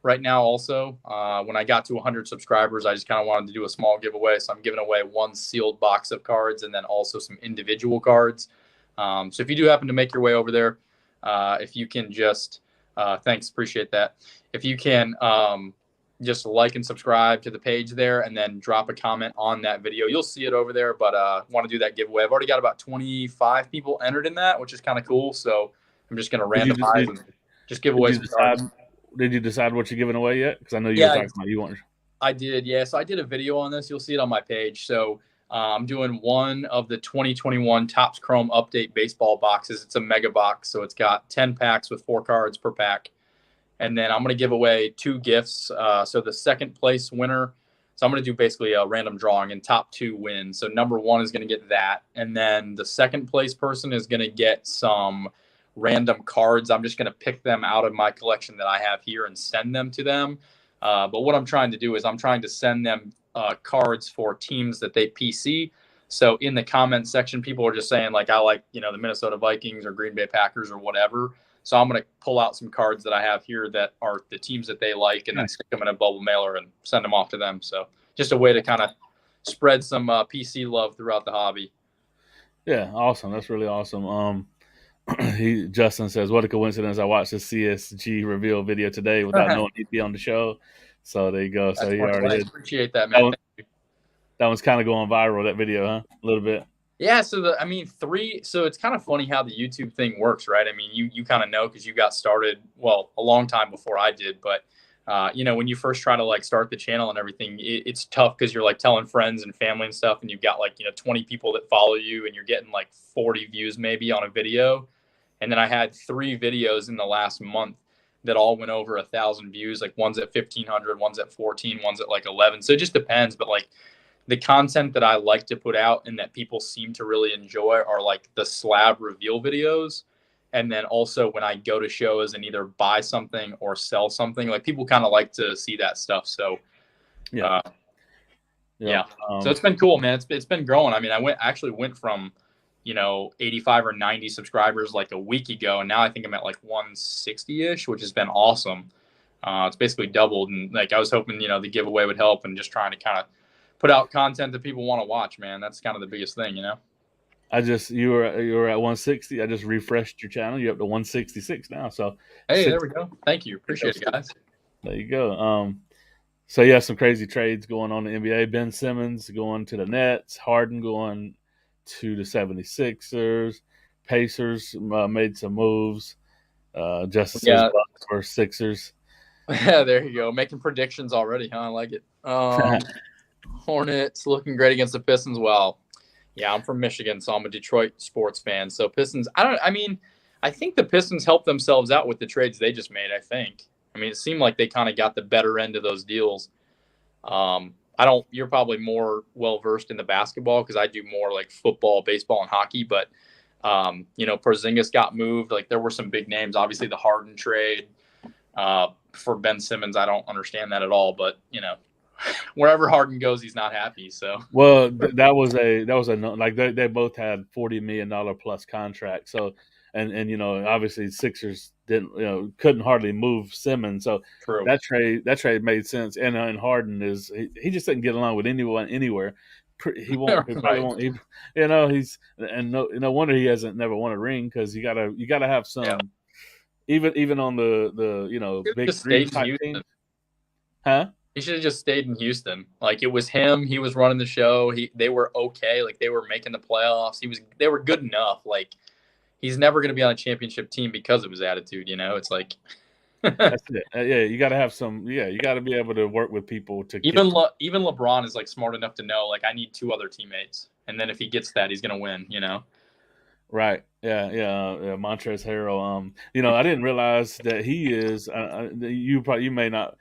right now also. When I got to 100 subscribers, I just kind of wanted to do a small giveaway. So I'm giving away 1 sealed box of cards and then also some individual cards. So if you do happen to make your way over there, if you can just, thanks, appreciate that. If you can just like and subscribe to the page there and then drop a comment on that video, you'll see it over there. But want to do that giveaway. I've already got about 25 people entered in that, which is kind of cool. So I'm just going to randomize and just give away some cards. Did you decide what you're giving away yet? Because I know you were talking about you want. I did, yeah. So I did a video on this. You'll see it on my page. So I'm doing one of the 2021 Topps Chrome Update baseball boxes. It's a mega box, so it's got 10 packs with 4 cards per pack. And then I'm going to give away 2 gifts. So the second place winner, so I'm going to do basically a random drawing, and top 2 win. So number 1 is going to get that. And then the second place person is going to get some random cards. I'm just going to pick them out of my collection that I have here and send them to them. But what I'm trying to do is I'm trying to send them cards for teams that they PC. So in the comment section, people are just saying like, I like, the Minnesota Vikings or Green Bay Packers or whatever. So I'm going to pull out some cards that I have here that are the teams that they like, and then stick them in a bubble mailer and send them off to them. So just a way to kind of spread some PC love throughout the hobby. Yeah, awesome. That's really awesome. Justin says, what a coincidence. I watched the CSG reveal video today without knowing he'd be on the show. So there you go. So he already did. Appreciate that, man. That one's kind of going viral, that video, huh? A little bit. Yeah. So so it's kind of funny how the YouTube thing works, right? I mean, you kind of know, because you got started, well, a long time before I did, but when you first try to like start the channel and everything, it's tough because you're like telling friends and family and stuff, and you've got like 20 people that follow you, and you're getting like 40 views maybe on a video. And then I had 3 videos in the last month that all went over 1,000 views. Like one's at 1,500, one's at 14, one's at like 11. So it just depends. But like the content that I like to put out and that people seem to really enjoy are like the slab reveal videos. And then also when I go to shows and either buy something or sell something, like people kind of like to see that stuff. So yeah. So it's been cool, man. It's been growing. I mean, I actually went from 85 or 90 subscribers like a week ago, and now I think I'm at like 160-ish, which has been awesome. It's basically doubled, and like I was hoping the giveaway would help, and just trying to kind of put out content that people want to watch, man. That's kind of the biggest thing, you were at 160. I just refreshed your channel. You're up to 166 now. So hey, there we go. Thank you. Appreciate it, guys. There you go. So yeah, some crazy trades going on in the NBA. Ben Simmons going to the Nets. Harden going to the 76ers. Pacers made some moves. Justin says Bucks for Sixers. Yeah, there you go. Making predictions already, huh? I like it. Hornets looking great against the Pistons. Well, yeah, I'm from Michigan, so I'm a Detroit sports fan. So Pistons, I think the Pistons helped themselves out with the trades they just made, I think. I mean, it seemed like they kind of got the better end of those deals. You're probably more well versed in the basketball because I do more like football, baseball, and hockey. But Porzingis got moved. Like there were some big names. Obviously, the Harden trade for Ben Simmons. I don't understand that at all. But wherever Harden goes, he's not happy. So Well, that was a like they both had $40 million plus contracts. So and obviously Sixers couldn't hardly move Simmons. So true. that trade made sense. And Harden he just doesn't get along with anyone anywhere. He won't. He probably Right. won't. He's and no wonder he hasn't never won a ring because you gotta have some Yeah. even on the big Just three stayed in type Houston. teams, huh? He should have just stayed in Houston. Like it was him. He was running the show. They were okay. Like they were making the playoffs. They were good enough. Like he's never going to be on a championship team because of his attitude. It's like That's it. Yeah, you got to have some. Yeah, you got to be able to work with people to even get. even LeBron is like smart enough to know like I need two other teammates, and then if he gets that, he's going to win. Right. Yeah. Montrezl Harrell. I didn't realize that he is. You may not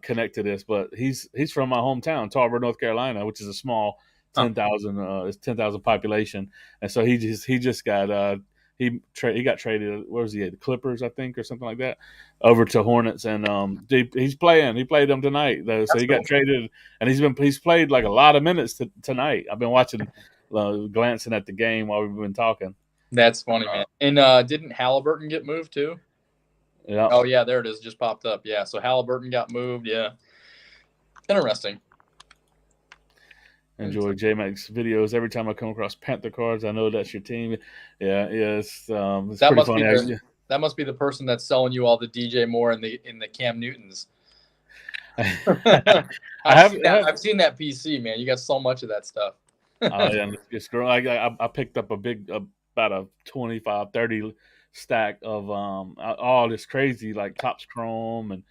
connect to this, but he's from my hometown, Tarboro, North Carolina, which is a small Huh. 10,000 population, and so he just got he got traded. Where was he at? The Clippers, I think, or something like that, over to Hornets, and he's playing. He played them tonight, though, so That's he cool. got traded, and he's played like a lot of minutes tonight. I've been watching, glancing at the game while we've been talking. That's funny, man. And didn't Halliburton get moved too? Yeah. Oh yeah, there it is. Just popped up. Yeah, so Halliburton got moved. Yeah, interesting. Enjoy JMac's videos every time I come across Panther cards. I know that's your team. Yeah, it's That pretty must funny. be that must be the person that's selling you all the DJ Moore and the Cam Newtons. I I've seen that PC, man. You got so much of that stuff. Oh yeah, it's growing. I picked up about a 25, 30 stack of all this crazy like Topps Chrome and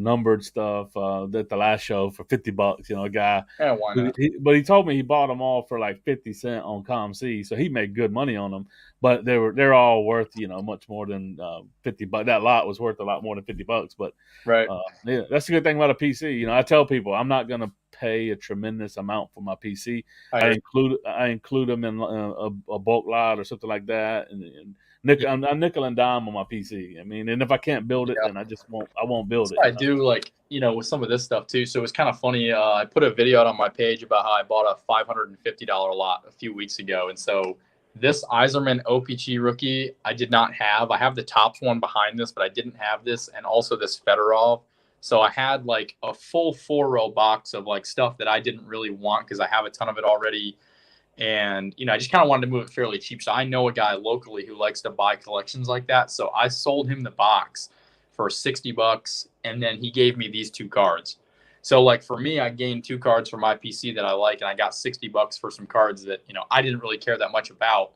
numbered stuff at the last show for $50. A guy, Yeah, why not? but he told me he bought them all for like 50 cents on ComC, so he made good money on them. But they're all worth much more than $50. That lot was worth a lot more than $50. But Right. yeah, that's the good thing about a PC. I tell people I'm not gonna pay a tremendous amount for my PC. I include them in a bulk lot or something like that, and I'm nickel and dime on my PC. I mean, and if I can't build it, then I won't build it. I do like with some of this stuff too. So it's kind of funny. I put a video out on my page about how I bought a $550 lot a few weeks ago, and so this Iserman OPG rookie I did not have. I have the Topps one behind this, but I didn't have this, and also this Fedorov. So I had like a full 4-row box of like stuff that I didn't really want because I have a ton of it already. And, I just kind of wanted to move it fairly cheap. So I know a guy locally who likes to buy collections like that. So I sold him the box for $60 and then he gave me these two cards. So like for me, I gained two cards for my PC that I like, and I got $60 for some cards that, I didn't really care that much about.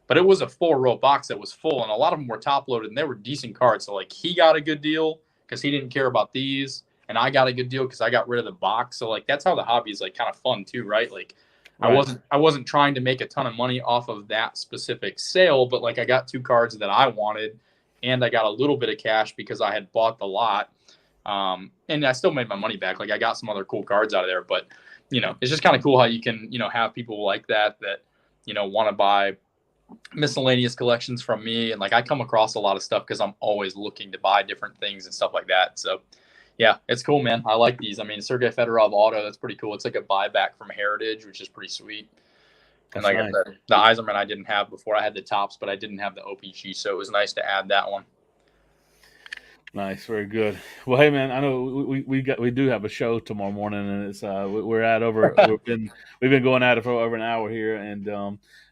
But it was a 4-row box that was full, and a lot of them were top loaded and they were decent cards. So like he got a good deal because he didn't care about these, and I got a good deal because I got rid of the box. So like that's how the hobby is like kind of fun too, right? Like Right. I wasn't trying to make a ton of money off of that specific sale, but like I got two cards that I wanted, and I got a little bit of cash because I had bought the lot. And I still made my money back. Like I got some other cool cards out of there, but it's just kind of cool how you can, have people like that want to buy miscellaneous collections from me. And like I come across a lot of stuff because I'm always looking to buy different things and stuff like that. So yeah, it's cool, man. I like these. I mean, Sergei Fedorov auto, that's pretty cool. It's like a buyback from Heritage, which is pretty sweet. And That's like nice. I said, the Iserman I didn't have before. I had the Topps, but I didn't have the OPG, so it was nice to add that one. Nice, very good. Well, hey man, I know we do have a show tomorrow morning, and it's we're at over we've been going at it for over an hour here, and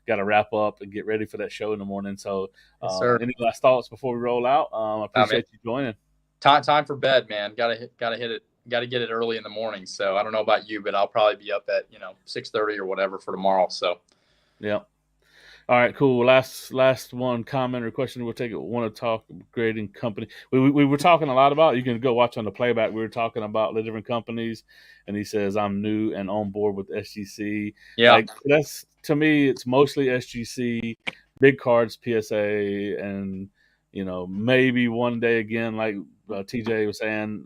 got to wrap up and get ready for that show in the morning. So, Yes, sir. any last thoughts before we roll out? I appreciate you joining. Time for bed, man. Gotta hit it. Gotta get it early in the morning. So I don't know about you, but I'll probably be up at 6:30 or whatever for tomorrow. So yeah. All right, cool. Last one comment or question. We'll take it. Want to talk grading company? We were talking a lot about. You can go watch on the playback. We were talking about the different companies, and he says I'm new and on board with SGC. yeah, Like that's to me, it's mostly SGC, big cards, PSA, and maybe one day again, like TJ was saying,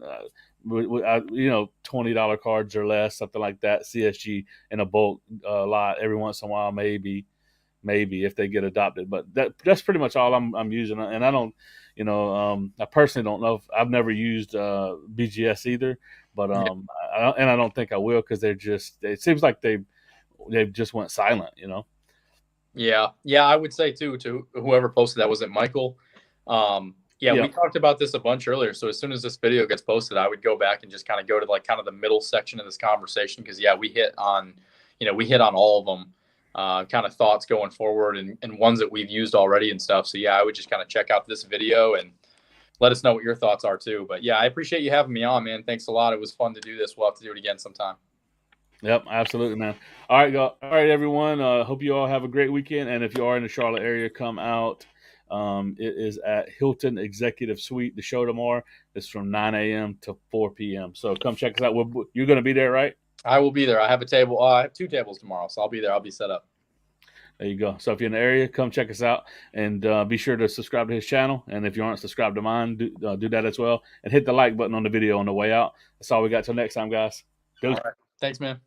$20 cards or less, something like that. CSG in a bulk lot every once in a while, maybe if they get adopted. But that's pretty much all I'm using. And I don't, I personally don't know if I've never used BGS either, but I don't think I will because it seems like they've just went silent. Yeah, I would say too, to whoever posted that, was it Michael? We talked about this a bunch earlier. So as soon as this video gets posted, I would go back and just kind of go to like kind of the middle section of this conversation, because we hit on all of them, kind of thoughts going forward and ones that we've used already and stuff. So I would just kind of check out this video and let us know what your thoughts are too. But I appreciate you having me on, man. Thanks a lot. It was fun to do this. We'll have to do it again sometime. Yep, absolutely, man. All right, everyone. Hope you all have a great weekend. And if you are in the Charlotte area, come out. It is at Hilton Executive Suite. The show tomorrow is from 9 a.m. to 4 p.m. So come check us out. You're going to be there, right? I will be there. I have a table. I have 2 tables tomorrow, so I'll be there. I'll be set up. There you go. So if you're in the area, come check us out, and be sure to subscribe to his channel. And if you aren't subscribed to mine, do that as well. And hit the like button on the video on the way out. That's all we got till next time, guys. All right. Thanks, man.